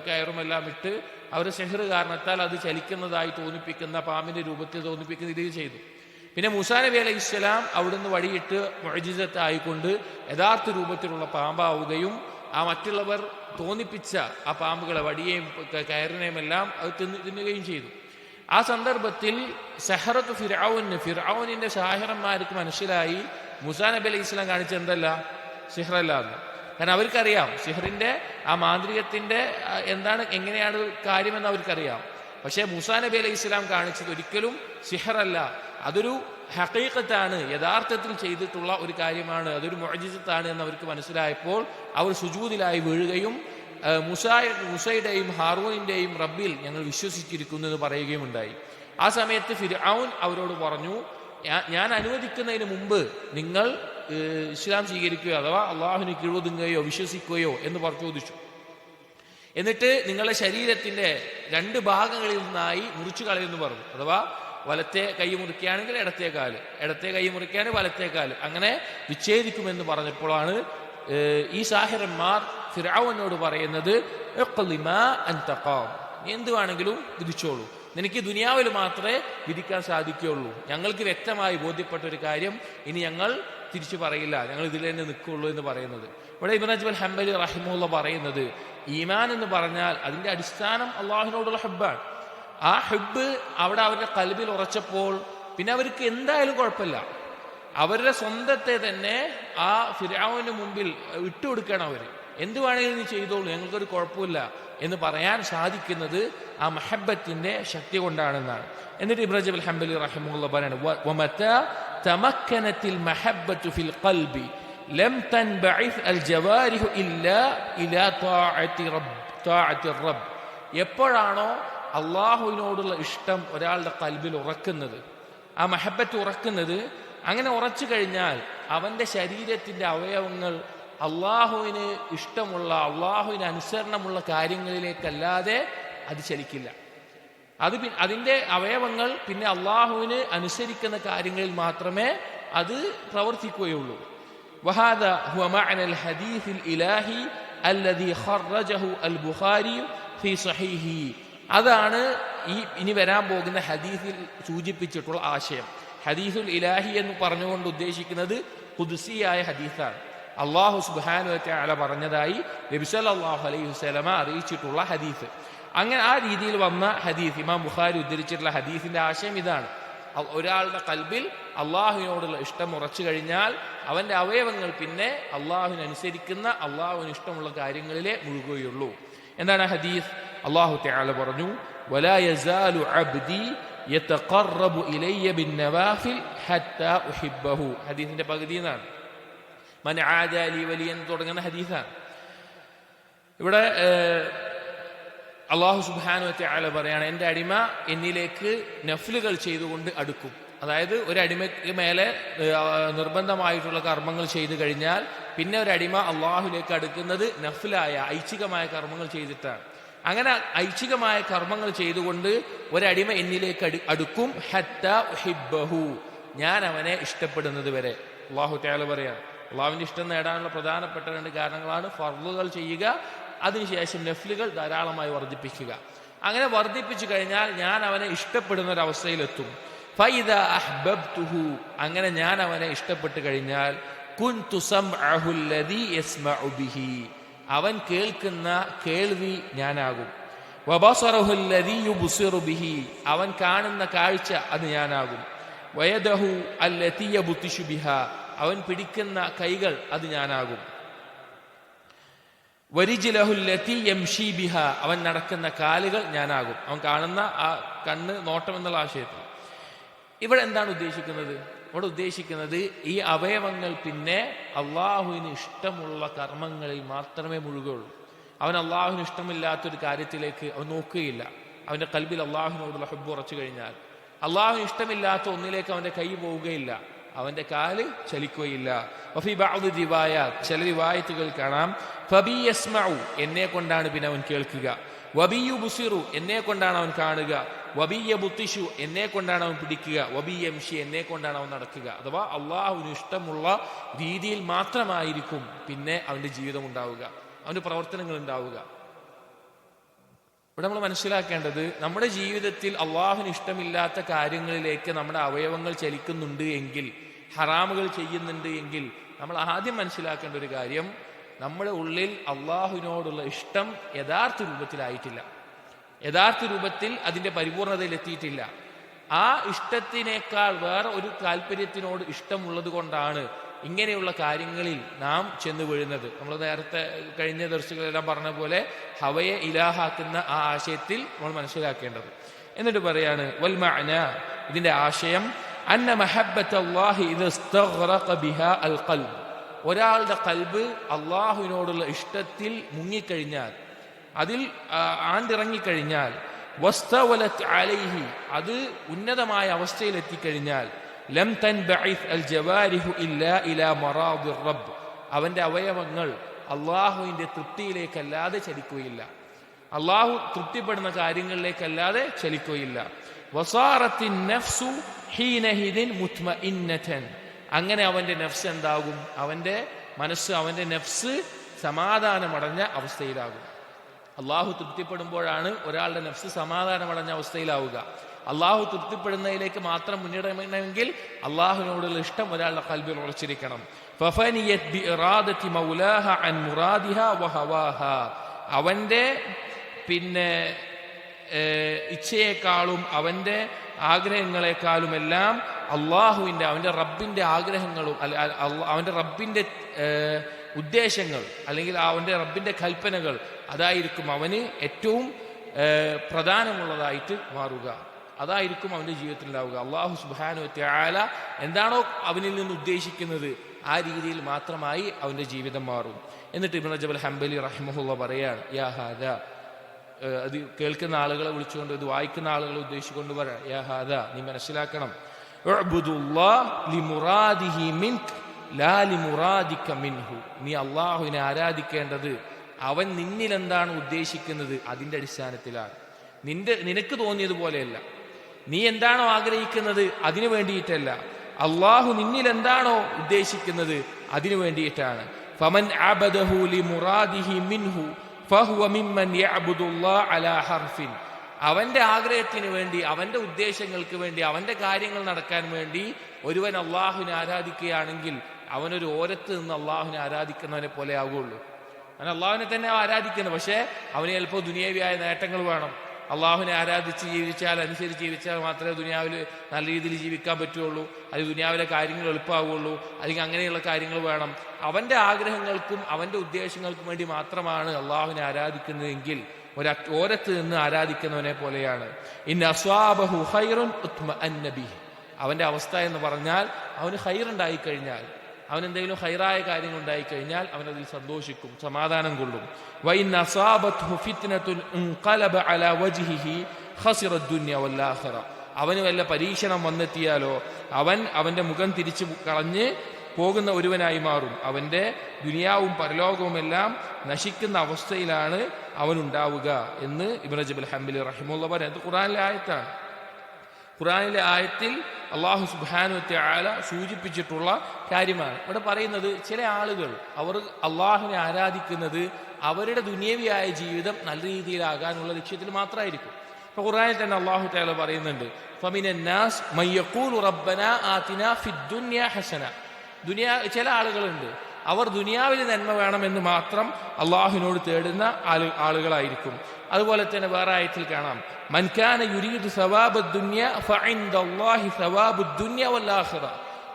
കയറുമെല്ലാം ഇട്ട് അവർ സിഹർ കാരണത്താൽ അത് ചലിക്കുന്നതായി തോന്നിപ്പിക്കുന്ന, പാമ്പിന്റെ രൂപത്തിൽ തോന്നിപ്പിക്കുന്ന രീതിയിൽ ചെയ്തു. പിന്നെ മൂസാ നബി അലൈഹിസ്സലാം അവിടുന്ന് വടിയിട്ട് മുഅ്ജിസത്തായിക്കൊണ്ട് യഥാർത്ഥ രൂപത്തിലുള്ള പാമ്പാവുകയും ആ മറ്റുള്ളവർ തോന്നിപ്പിച്ച ആ പാമ്പുകളെ, വടിയെയും കയറിനെയും എല്ലാം അത് തിന്നുകയും ചെയ്തു. ആ സന്ദർഭത്തിൽ സഹറത്ത് ഫിർഔനിന്റെ സാഹിറന്മാർക്ക് മനസ്സിലായി മൂസാ നബി അലൈഹി ഇസ്ലാം കാണിച്ച എന്തല്ല, സിഹറല്ല എന്ന്. കാരണം അവർക്കറിയാം സിഹറിന്റെ ആ മാന്ത്രികത്തിന്റെ എന്താണ്, എങ്ങനെയാണ് കാര്യമെന്ന് അവർക്കറിയാം. പക്ഷേ മൂസാ നബി അലൈഹി ഇസ്ലാം കാണിച്ചത് ഒരിക്കലും സിഹറല്ല, അതൊരു ഹഖീഖത്താണ്, യഥാർത്ഥത്തിൽ ചെയ്തിട്ടുള്ള ഒരു കാര്യമാണ്, അതൊരു മുഅ്ജിസത്താണ് എന്ന് അവർക്ക് മനസ്സിലായപ്പോൾ അവർ സുജൂദിലായി വീഴുകയും മൂസയുടെയും ഹാറൂനിന്റെയും റബ്ബിൽ ഞങ്ങൾ വിശ്വസിച്ചിരിക്കുന്നു എന്ന് പറയുകയും ഉണ്ടായി. ആ സമയത്ത് ഫിർഔൻ അവരോട് പറഞ്ഞു, ഞാൻ അനുവദിക്കുന്നതിന് മുമ്പ് നിങ്ങൾ ഇസ്ലാം സ്വീകരിക്കുകയോ അഥവാ അള്ളാഹുവിന് കീഴൊതുങ്ങുകയോ വിശ്വസിക്കുകയോ എന്ന് ചോദിച്ചു. എന്നിട്ട് നിങ്ങളുടെ ശരീരത്തിന്റെ 2 ഭാഗങ്ങളിൽ നിന്നായി മുറിച്ചു കളയെന്ന് പറഞ്ഞു. അഥവാ വലത്തെ കൈ മുറിക്കുകയാണെങ്കിൽ ഇടത്തെ കാല്, ഇടത്തെ കൈ മുറിക്കുകയാണെങ്കിൽ വലത്തെ കാല്, അങ്ങനെ വിച്ഛേദിക്കുമെന്ന് പറഞ്ഞപ്പോഴാണ് ഈ സാഹിറന്മാർ ഫിർഔനോട് പറയുന്നത്, ഇഖ്ളി മാ അൻത ഖാദ്, എന്ത് വേണമെങ്കിലും വിധിച്ചോളൂ, നിനക്ക് ദുനിയാവിൽ മാത്രമേ വിധിക്കാൻ സാധിക്കുകയുള്ളൂ. ഞങ്ങൾക്ക് വ്യക്തമായി ബോധ്യപ്പെട്ട ഒരു കാര്യം ഇനി ഞങ്ങൾ തിരിച്ചു പറയില്ല, ഞങ്ങൾ ഇതിൽ തന്നെ നിൽക്കുള്ളൂ എന്ന് പറയുന്നത്. ഇവിടെ ഇബ്നു റജബ് അൽ ഹംബലി റഹിമഹുല്ലാഹ് പറയുന്നത്, ഈമാൻ എന്ന് പറഞ്ഞാൽ അതിന്റെ അടിസ്ഥാനം അള്ളാഹുവിനോടുള്ള ഹബ്ബാണ്. ആ ഹബ്ബ് അവിടെ അവരുടെ ഖൽബിൽ ഉറച്ചപ്പോൾ പിന്നെ അവർക്ക് എന്തായാലും കുഴപ്പമില്ല, അവരുടെ സ്വന്തത്തെ തന്നെ ആ ഫിർഔന് മുമ്പിൽ വിട്ടുകൊടുക്കണം. അവർ എന്ത് വേണമെങ്കിലും നീ ചെയ്തോളൂ, ഞങ്ങൾക്കൊരു കുഴപ്പമില്ല എന്ന് പറയാൻ സാധിക്കുന്നത് ആ മഹബ്ബത്തിന്റെ ശക്തി കൊണ്ടാണെന്നാണ്. എന്നിട്ട് ഇബ്നു റജബ് അൽ ഹംബലി റഹിമഹുല്ലാഹ് പറയാണ്, വമതാ തമക്കനത്തിൽ മഹബ്ബത്തു ഫിൽ ഖൽബി ലം തൻബഇസ് അൽ ജവാരിഹു ഇല്ലാ ഇലാ തആഅത്തി റബ്ബ്. എപ്പോഴാണോ അള്ളാഹുവിനോടുള്ള ഇഷ്ടം ഒരാളുടെ ഖൽബിൽ ഉറക്കുന്നത്, ആ മഹബ്ബത്ത് ഉറക്കുന്നത്, അങ്ങനെ ഉറച്ചു കഴിഞ്ഞാൽ അവന്റെ ശരീരത്തിന്റെ അവയവങ്ങൾ അള്ളാഹുവിന് ഇഷ്ടമുള്ള, അള്ളാഹുവിന് അനുസരണമുള്ള കാര്യങ്ങളിലേക്കല്ലാതെ അത് ചലിക്കില്ല. അതിന്റെ അവയവങ്ങൾ പിന്നെ അള്ളാഹുവിന് അനുസരിക്കുന്ന കാര്യങ്ങളിൽ മാത്രമേ അത് പ്രവർത്തിക്കുകയുള്ളൂ. വഹാദാ ഹുവ മഅനൽ ഹദീസിൽ ഇലാഹി അല്ലദീ ഖറജഹു അൽ ബുഖാരി ഫീ സ്വഹീഹി. അതാണ് ഈ ഇനി വരാൻ പോകുന്ന ഹദീസിൽ സൂചിപ്പിച്ചിട്ടുള്ള ആശയം. ഹദീസുൽ ഇലാഹി എന്ന് പറഞ്ഞുകൊണ്ട് ഉദ്ദേശിക്കുന്നത് ഖുദ്സിയായ ഹദീസാണ്. അള്ളാഹു സുബ്ഹാനഹു വ തആല പറഞ്ഞതായി നബി സല്ലല്ലാഹു അലൈഹി വസല്ലമ അറിയിച്ചിട്ടുള്ള ഹദീസ്. അങ്ങനെ ആ രീതിയിൽ വന്ന ഹദീസ്, ഇമാം ബുഖാരി ഉദ്ധരിച്ചിട്ടുള്ള ഹദീസിന്റെ ആശയം ഇതാണ്: ഒരാളുടെ ഖൽബിൽ അള്ളാഹുവിനോടുള്ള ഇഷ്ടം ഉറച്ചു കഴിഞ്ഞാൽ അവന്റെ അവയവങ്ങൾ പിന്നെ അള്ളാഹുവിനെ അനുസരിക്കുന്ന, അള്ളാഹുവിന് ഇഷ്ടമുള്ള കാര്യങ്ങളിലേ മുഴുകുകയുള്ളൂ. എന്താണ് ഹദീസ്? അള്ളാഹു തആല പറഞ്ഞു, വലാ യസാലു അബ്ദി യതഖറബു ഇലയ്യ ബിന്നവാഫിൽ ഹത്താ ഉഹിബ്ബഹു. ഹദീസിന്റെ പകുതി എന്നാണ്. മൻ ആദാ ലി വലിയൻ തുടങ്ങുന്ന ഹദീസാണ്. ഇവിടെ അള്ളാഹു സുബ്ഹാനഹു വ തആല പറയാണ്, എൻ്റെ അടിമ എന്നിലേക്ക് നഫ്ലുകൾ ചെയ്തുകൊണ്ട് അടുക്കും. അതായത് ഒരു അടിമയ്ക്ക് മേലെ നിർബന്ധമായിട്ടുള്ള കർമ്മങ്ങൾ ചെയ്തു കഴിഞ്ഞാൽ പിന്നെ ഒരു അടിമ അള്ളാഹുലേക്ക് അടുക്കുന്നത് നഫ്ലായ ഐച്ഛികമായ കർമ്മങ്ങൾ ചെയ്തിട്ടാണ്. അങ്ങനെ ഐച്ഛികമായ കർമ്മങ്ങൾ ചെയ്തുകൊണ്ട് ഒരടിമ എന്നിലേക്ക് അടുക്കും ഹത്താ ഉഹിബ്ബഹു, ഞാൻ അവനെ ഇഷ്ടപ്പെടുന്നത് വരെ. അള്ളാഹു തആല പറയാണ്, അള്ളാഹുവിന്റെ ഇഷ്ടം നേടാനുള്ള പ്രധാനപ്പെട്ട 2 കാരണങ്ങളാണ് ഫർളുകൾ ചെയ്യുക, അതിനുശേഷം നഫ്ലുകൾ ധാരാളമായി വർദ്ധിപ്പിക്കുക. അങ്ങനെ വർദ്ധിപ്പിച്ചു കഴിഞ്ഞാൽ ഞാൻ അവനെ ഇഷ്ടപ്പെടുന്ന ഒരവസ്ഥയിലെത്തും. ഫൈദാ അഹ്ബബ്തുഹു, അങ്ങനെ ഞാൻ അവനെ ഇഷ്ടപ്പെട്ടു കഴിഞ്ഞാൽ കുൻതു സംഅഹു അല്ലദീ യസ്മഉ ബിഹി, അവൻ കേൾക്കുന്ന കേൾവി ഞാനാകും. വബസറഹു അല്ലദീ യുബ്സിറു ബിഹി, അവൻ കാണുന്ന കാഴ്ച അത് ഞാനാകും. വയദഹു അല്ലതീ യബ്തിഷു ബിഹാ, അവൻ പിടിക്കുന്ന കൈകൾ അത് ഞാനാകും. വരിജ്ലഹു അല്ലതീ യംശി ബിഹാ, അവൻ നടക്കുന്ന കാലുകൾ ഞാനാകും. അവൻ കാണുന്ന ആ കണ്ണ്, നോട്ടം എന്നുള്ള ആശയത്തിൽ ഇവിടെ എന്താണ് ഉദ്ദേശിക്കുന്നത്? ഇവിടെ ഉദ്ദേശിക്കുന്നത് ഈ അവയവങ്ങൾ പിന്നെ അള്ളാഹുവിന് ഇഷ്ടമുള്ള കർമ്മങ്ങളിൽ മാത്രമേ മുഴുകുള്ളൂ. അവൻ അള്ളാഹുവിന് ഇഷ്ടമില്ലാത്തൊരു കാര്യത്തിലേക്ക് അവൻ നോക്കുകയില്ല. അവന്റെ കൽബിൽ അള്ളാഹുവിനോടുള്ള ഹുബ്ബ് ഉറച്ചു കഴിഞ്ഞാൽ അള്ളാഹുവിന് ഇഷ്ടമില്ലാത്ത ഒന്നിലേക്ക് അവന്റെ കൈ പോവുകയില്ല, അവന്റെ കാല് ചലിക്കുകയില്ല. വഫീ ബഅദ് റിവായാത്ത്, ചില റിവായത്തുകൾ കാണാം, ഫബി യസ്മഉ, എന്നെ കൊണ്ടാണ് പിന്നെ അവൻ കേൾക്കുക. വബി യുബ്സിറു, എന്നെ കൊണ്ടാണ് അവൻ കാണുക. വബി യബ്തിഷു, എന്നെ കൊണ്ടാണ് അവൻ പിടിക്കുക. വബി യംശി, എന്നെ കൊണ്ടാണ് അവൻ നടക്കുക. അഥവാ അള്ളാഹുവിന് ഇഷ്ടമുള്ള രീതിയിൽ മാത്രമായിരിക്കും പിന്നെ അവന്റെ ജീവിതം ഉണ്ടാവുക, അവന്റെ പ്രവർത്തനങ്ങൾ ഉണ്ടാവുക. ഇവിടെ നമ്മൾ മനസ്സിലാക്കേണ്ടത്, നമ്മുടെ ജീവിതത്തിൽ അള്ളാഹുവിന് ഇഷ്ടമില്ലാത്ത കാര്യങ്ങളിലേക്ക് നമ്മുടെ അവയവങ്ങൾ ചലിക്കുന്നുണ്ട് എങ്കിൽ, ഹറാമുകൾ ചെയ്യുന്നുണ്ട് എങ്കിൽ, നമ്മൾ ആദ്യം മനസ്സിലാക്കേണ്ട ഒരു കാര്യം, നമ്മുടെ ഉള്ളിൽ അള്ളാഹുവിനോടുള്ള ഇഷ്ടം യഥാർത്ഥ രൂപത്തിലായിട്ടില്ല, യഥാർത്ഥ രൂപത്തിൽ അതിന്റെ പരിപൂർണതയിൽ എത്തിയിട്ടില്ല. ആ ഇഷ്ടത്തിനേക്കാൾ വേറെ ഒരു താല്പര്യത്തിനോട് ഇഷ്ടമുള്ളത് കൊണ്ടാണ് ഇങ്ങനെയുള്ള കാര്യങ്ങളിൽ നാം ചെന്ന് വീഴുന്നത്. നമ്മൾ നേരത്തെ കഴിഞ്ഞ ദർശകളെല്ലാം പറഞ്ഞ പോലെ ഹവയെ ഇലാഹാക്കുന്ന ആ ആശയത്തിൽ നമ്മൾ മനസ്സിലാക്കേണ്ടത്. എന്നിട്ട് പറയാണ് വൽ മഅന, ഇതിന്റെ ആശയം, അന്ന മഹബ്ബത്തല്ലാഹി ഇദ ഇസ്തഗ്റഖ ബിഹാ അൽ ഖൽബ്, ഒരാളുടെ കൽബ് അള്ളാഹുവിനോടുള്ള ഇഷ്ടത്തിൽ മുങ്ങിക്കഴിഞ്ഞാൽ, അതിൽ ആണ്ടിറങ്ങിക്കഴിഞ്ഞാൽ, വസ്തവലത് അലൈഹി, അത് ഉന്നതമായ അവസ്ഥയിൽ എത്തിക്കഴിഞ്ഞാൽ, ലം തൻബഇസ് അൽ ജവാരിഹു ഇല്ലാ ഇലാ മറാദിർ റബ്ബ്, അവന്റെ അവയവങ്ങൾ അള്ളാഹുവിന്റെ തൃപ്തിയിലേക്കല്ലാതെ ചലിക്കുകയില്ല, അള്ളാഹു തൃപ്തിപ്പെടുന്ന കാര്യങ്ങളിലേക്കല്ലാതെ ചലിക്കുകയില്ല. വസാറത്തിൻ നഫ്സു ഹീനഹിദിൻ മുത്മഇന്നതൻ, അങ്ങനെ അവന്റെ നഫ്സ് എന്താകും? അവന്റെ മനസ്സ്, അവന്റെ നഫ്സ് സമാധാനമടഞ്ഞ അവസ്ഥയിലാകും. അള്ളാഹു തൃപ്തിപ്പെടുമ്പോഴാണ് ഒരാളുടെ നഫ്സ് സമാധാനമടഞ്ഞ അവസ്ഥയിലാവുക. അള്ളാഹു തൃപ്തിപ്പെടുന്നതിലേക്ക് മാത്രം മുന്നിടണമെങ്കിൽ അള്ളാഹുവിനോടുള്ള ഇഷ്ടം ഒരാളുടെ ഖൽബിൽ ഉറച്ചിരിക്കണം. ഫഫനിയത് ബിഇറാദതി മൗലാഹ അൻ മുറാദിഹാ വഹവാഹാ, അവന്റെ ഇച്ഛയെക്കാളും അവന്റെ ആഗ്രഹങ്ങളെക്കാളുമെല്ലാം അള്ളാഹുവിന്റെ, അവന്റെ റബ്ബിന്റെ ആഗ്രഹങ്ങളും അവന്റെ റബ്ബിന്റെ ഉദ്ദേശങ്ങൾ, അല്ലെങ്കിൽ അവന്റെ റബ്ബിന്റെ കൽപ്പനകൾ, അതായിരിക്കും അവന് ഏറ്റവും പ്രധാനമുള്ളതായിട്ട് മാറുക, അതായിരിക്കും അവന്റെ ജീവിതത്തിൽ ഉണ്ടാവുക. അള്ളാഹു സുബ്ഹാനഹു വ തആല എന്താണോ അവനിൽ നിന്ന് ഉദ്ദേശിക്കുന്നത് ആ രീതിയിൽ മാത്രമായി അവന്റെ ജീവിതം മാറും. എന്നിട്ട് ഇബ്നു റജബ് അൽ ഹംബലി റഹിമഹുല്ലാഹ് പറയാണ്, യാ ഹാദാ, അത് കേൾക്കുന്ന ആളുകളെ വിളിച്ചുകൊണ്ട്, ഇത് വായിക്കുന്ന ആളുകളെ ഉദ്ദേശിച്ചുകൊണ്ട് പറയാം, യാ ഹാദാ, നീ മനസ്സിലാക്കണം, ഉഅ്ബുദുല്ലാഹ് ലിമുറാദിഹി മിൻക ലാ ലിമുറാദിക മിൻഹു, നീ അള്ളാഹുവിനെ ആരാധിക്കേണ്ടത് അവൻ നിന്നിൽ എന്താണ് ഉദ്ദേശിക്കുന്നത് അതിന്റെ അടിസ്ഥാനത്തിലാണ്, നിനക്ക് തോന്നിയതുപോലെയല്ല. നീ എന്താണോ ആഗ്രഹിക്കുന്നത് അതിനു വേണ്ടിയിട്ടല്ല, അള്ളാഹു നിന്നിൽ എന്താണോ ഉദ്ദേശിക്കുന്നത് അതിനു വേണ്ടിയിട്ടാണ്. ഫമൻ അബദഹു ലിമുറാദിഹി മിൻഹു ഫഹുവ മിമ്മൻ യഅ്ബുദുല്ലാഹ അലാ ഹർഫിൻ, അവന്റെ ആഗ്രഹത്തിന് വേണ്ടി, അവന്റെ ഉദ്ദേശങ്ങൾക്ക് വേണ്ടി, അവന്റെ കാര്യങ്ങൾ നടക്കാൻ വേണ്ടി ഒരുവൻ അള്ളാഹുവിനെ ആരാധിക്കുകയാണെങ്കിൽ അവനൊരു ഓരത്ത് നിന്ന് അള്ളാഹുവിനെ ആരാധിക്കുന്നവനെ പോലെ ആവുകയുള്ളൂ. അവൻ അള്ളാഹുവിനെ തന്നെ ആരാധിക്കുന്നു, പക്ഷേ അവന് ചിലപ്പോൾ ദുനിയാവിയായ നേട്ടങ്ങൾ വേണം. അള്ളാഹുവിനെ ആരാധിച്ച് ജീവിച്ചാൽ, അനുസരിച്ച് ജീവിച്ചാൽ മാത്രമേ ദുനിയാവിൽ നല്ല രീതിയിൽ ജീവിക്കാൻ പറ്റുള്ളൂ, അത് ദുനിയാവിലെ കാര്യങ്ങൾ എളുപ്പമാവുള്ളൂ, അല്ലെങ്കിൽ അങ്ങനെയുള്ള കാര്യങ്ങൾ വേണം. അവന്റെ ആഗ്രഹങ്ങൾക്കും അവന്റെ ഉദ്ദേശങ്ങൾക്കും വേണ്ടി മാത്രമാണ് അള്ളാഹുവിനെ ആരാധിക്കുന്നതെങ്കിൽ ഓരത്ത് നിന്ന് ആരാധിക്കുന്നവനെ പോലെയാണ്. ഇന്ന അസ്വാബഹു ഖൈറുൻ ഉത്മഅന്ന ബിഹി, അവന്റെ അവസ്ഥ എന്ന് പറഞ്ഞാൽ അവന് ഖൈറുണ്ടായിക്കഴിഞ്ഞാൽ, അവൻ എന്തെങ്കിലും ഖൈറായ കാര്യങ്ങൾ ഉണ്ടായിക്കഴിഞ്ഞാൽ അവൻ അതിൽ സന്തോഷിക്കും, സമാധാനം കൊള്ളും. വഇൻ അസാബത്ഹു ഫിത്നതുൻ ഇൻഖലബ അലാ വജ്ഹിഹി ഖസിറ ദുനിയ വൽ ആഖിറ, അവന് വല്ല പരീക്ഷണം വന്നെത്തിയാലോ അവൻ അവന്റെ മുഖം തിരിച്ചു കളഞ്ഞ് പോകുന്ന ഒരുവനായി മാറും. അവൻ്റെ ദുനിയാവും പരലോകവുമെല്ലാം നശിക്കുന്ന അവസ്ഥയിലാണ് അവനുണ്ടാവുക എന്ന് ഇബ്നു റജബ് അൽ ഹംബലി റഹിമഹുല്ലാഹ് പറയുന്നത് ഖുർആനിലെ ആയത്താണ്. ഖുർആനിലെ ആയത്തിൽ അല്ലാഹു സുബ്ഹാനഹു വ തആല സൂചിപ്പിച്ചിട്ടുള്ള കാര്യമാണ്. ഇവിടെ പറയുന്നത് ചില ആളുകൾ അവർ അള്ളാഹുവിനെ ആരാധിക്കുന്നത് അവരുടെ ദുനിയവിയായ ജീവിതം നല്ല രീതിയിലാകാനുള്ള ലക്ഷ്യത്തിൽ മാത്രമായിരിക്കും. ഇപ്പോൾ ഖുർആനിൽ തന്നെ അല്ലാഹു തആല പറയുന്നുണ്ട്, ഫമിനൻ നാസ് മൻ യഖൂലു റബ്ബനാ ആതിനാ ഫിദ് ദുനിയാ ഹസന. ചില ആളുകളുണ്ട്, അവർ ദുനിയാവിൽ നന്മ വേണമെന്ന് മാത്രം അള്ളാഹുവിനോട് തേടുന്ന ആളുകളായിരിക്കും. അതുപോലെ തന്നെ വേറെ ആയത്തിൽ കാണാം, മൻ കാന യുരീദു സവാബദ് ദുനിയ ഫഇൻദല്ലാഹി സവാബുദ് ദുനിയ വൽ ആഖിറ.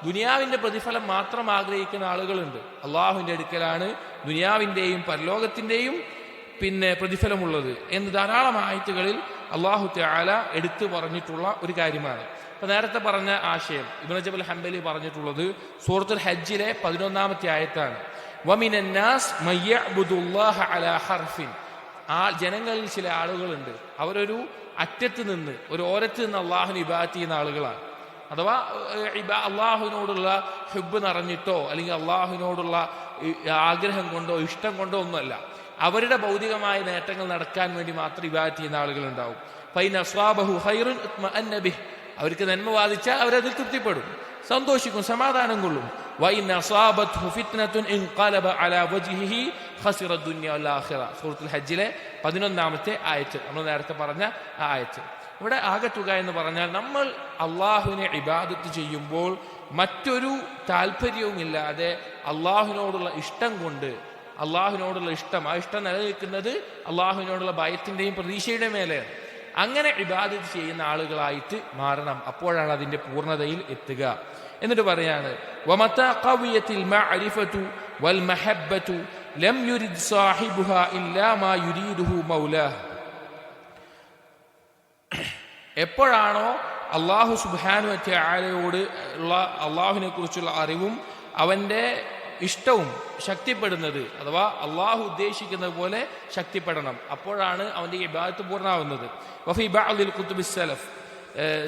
ദുനിയാവിന്റെ പ്രതിഫലം മാത്രം ആഗ്രഹിക്കുന്ന ആളുകളുണ്ട്. അള്ളാഹുവിന്റെ അടുക്കലാണ് ദുനിയാവിന്റെയും പരലോകത്തിന്റെയും പ്രതിഫലമുള്ളത് എന്ന് ധാരാളം ആയത്തുകളിൽ അല്ലാഹു തആല എടുത്തു പറഞ്ഞിട്ടുള്ള ഒരു കാര്യമാണ്. അപ്പൊ നേരത്തെ പറഞ്ഞ ആശയം ഇബ്നു റജബ് അൽ ഹംബലി പറഞ്ഞിട്ടുള്ളത് സൂറത്തുൽ ഹജ്ജിലെ 11-ാമത്തെ ആയത്താണ്. വമിനൻ നാസ് മൻ യഅ്ബുദുല്ലാഹ അലാ ഹർഫിൻ. ആ ജനങ്ങളിൽ ചില ആളുകളുണ്ട്, അവരൊരു അറ്റത്ത് നിന്ന് ഒരു ഓരത്ത് നിന്ന് അള്ളാഹുവിനെ ഇബാദത്ത് ചെയ്യുന്ന ആളുകളാണ്. അഥവാ അള്ളാഹുവിനോടുള്ള ഹുബ്ബ് നിറഞ്ഞിട്ടോ അല്ലെങ്കിൽ അള്ളാഹുവിനോടുള്ള ആഗ്രഹം കൊണ്ടോ ഇഷ്ടം കൊണ്ടോ ഒന്നുമല്ല, അവരുടെ ഭൗതികമായ നേട്ടങ്ങൾ നടക്കാൻ വേണ്ടി മാത്രം ഇബാദത്ത് ചെയ്യുന്ന ആളുകളുണ്ടാവും. ഫൈൻ അസ്വാബഹു ഖൈറുൻ ഇത്മഅന്ന ബിഹി. അവർക്ക് നന്മ ബാധിച്ചാൽ അവരതിൽ തൃപ്തിപ്പെടും, സന്തോഷിക്കും, സമാധാനം കൊള്ളും. വഇൻ അസാബത്ഹു ഫിത്നതുൻ ഇൻഖലബ അലാ വജ്ഹിഹി ഖസിറ ദുനിയ വൽ ആഖിറ. സൂറത്തുൽ ഹജ്ജിലെ 11-ാമത്തെ ആയത്ത്, നമ്മൾ നേരത്തെ പറഞ്ഞ ആ ആയത്ത്. ഇവിടെ ആകത്തുക എന്ന് പറഞ്ഞാൽ നമ്മൾ അള്ളാഹുവിനെ ഇബാദത്ത് ചെയ്യുമ്പോൾ മറ്റൊരു താല്പര്യവുമില്ലാതെ അള്ളാഹുവിനോടുള്ള ഇഷ്ടം കൊണ്ട്, അള്ളാഹുവിനോടുള്ള ഇഷ്ടം, ആ ഇഷ്ടം നിലനിൽക്കുന്നത് അള്ളാഹുവിനോടുള്ള ഭയത്തിന്റെയും പ്രതീക്ഷയുടെ മേലെയാണ്. അങ്ങനെ ഇബാദത്ത് ചെയ്യുന്ന ആളുകളായിട്ട് മാറണം. അപ്പോഴാണ് അതിന്റെ പൂർണ്ണതയിൽ എത്തുക. എന്നിട്ട് പറയാണ്, വമതാ ഖവിയത്തിൽ മഅരിഫതു വൽ മഹബ്ബതു ലം യുരിദ് സാഹിബുഹാ ഇല്ലാ മാ യുരീദുഹു മൗലാഹ്. എപ്പോഴാണോ അല്ലാഹു സുബ്ഹാനഹു വ തആലയോട് ഉള്ള അള്ളാഹുവിനെ കുറിച്ചുള്ള അറിവും അവന്റെ ഇഷ്ടവും ശക്തിപ്പെടുന്നത്, അഥവാ അള്ളാഹു ഉദ്ദേശിക്കുന്നത് പോലെ ശക്തിപ്പെടണം, അപ്പോഴാണ് അവന്റെ ഇബാദത്ത് പൂർണ്ണമാവുന്നത്. വഫി ബഅദിൽ കുതുബി സലഫ്,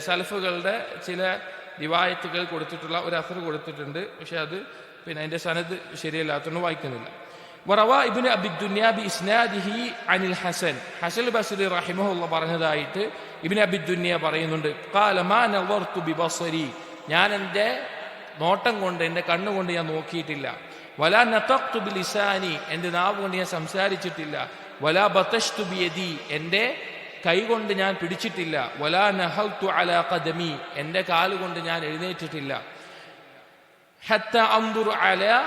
സലഫുകളുടെ ചില റിവായത്തുകൾ കൊടുത്തിട്ടുള്ള ഒരു അസർ കൊടുത്തിട്ടുണ്ട്, പക്ഷെ അത് അതിന്റെ സനദ് ശരിയല്ലാത്തതുകൊണ്ട് വായിക്കുന്നില്ല. വറവാ ഇബ്നു അബി ദുനിയ ബി ഇസ്നാദിഹി അനിൽ ഹസൻ. ഹസൻ ബസ്രി റഹിമഹുല്ലാഹ് പറഞ്ഞതായിട്ട് ഇബ്നു അബി ദുനിയ പറയുന്നുണ്ട്, ഖാല മാ നളർതു ബിബസരി. ഞാൻ എൻ്റെ നോട്ടം കൊണ്ട്, എൻ്റെ കണ്ണുകൊണ്ട് ഞാൻ നോക്കിയിട്ടില്ല. വലാ നതഖ്തു ബിലിസാനി, എൻ്റെ നാവ് കൊണ്ട് ഞാൻ സംസാരിച്ചിട്ടില്ല. വലാ ബതശ്തു ബിയദി, എൻ്റെ കൈ കൊണ്ട് ഞാൻ പിടിച്ചിട്ടില്ല. വലാ നഹൽതു അലാ ഖദമി, എൻ്റെ കാലുകൊണ്ട് ഞാൻ എഴുന്നേറ്റിട്ടില്ല. ഹത്താ അൻദുറു അലാ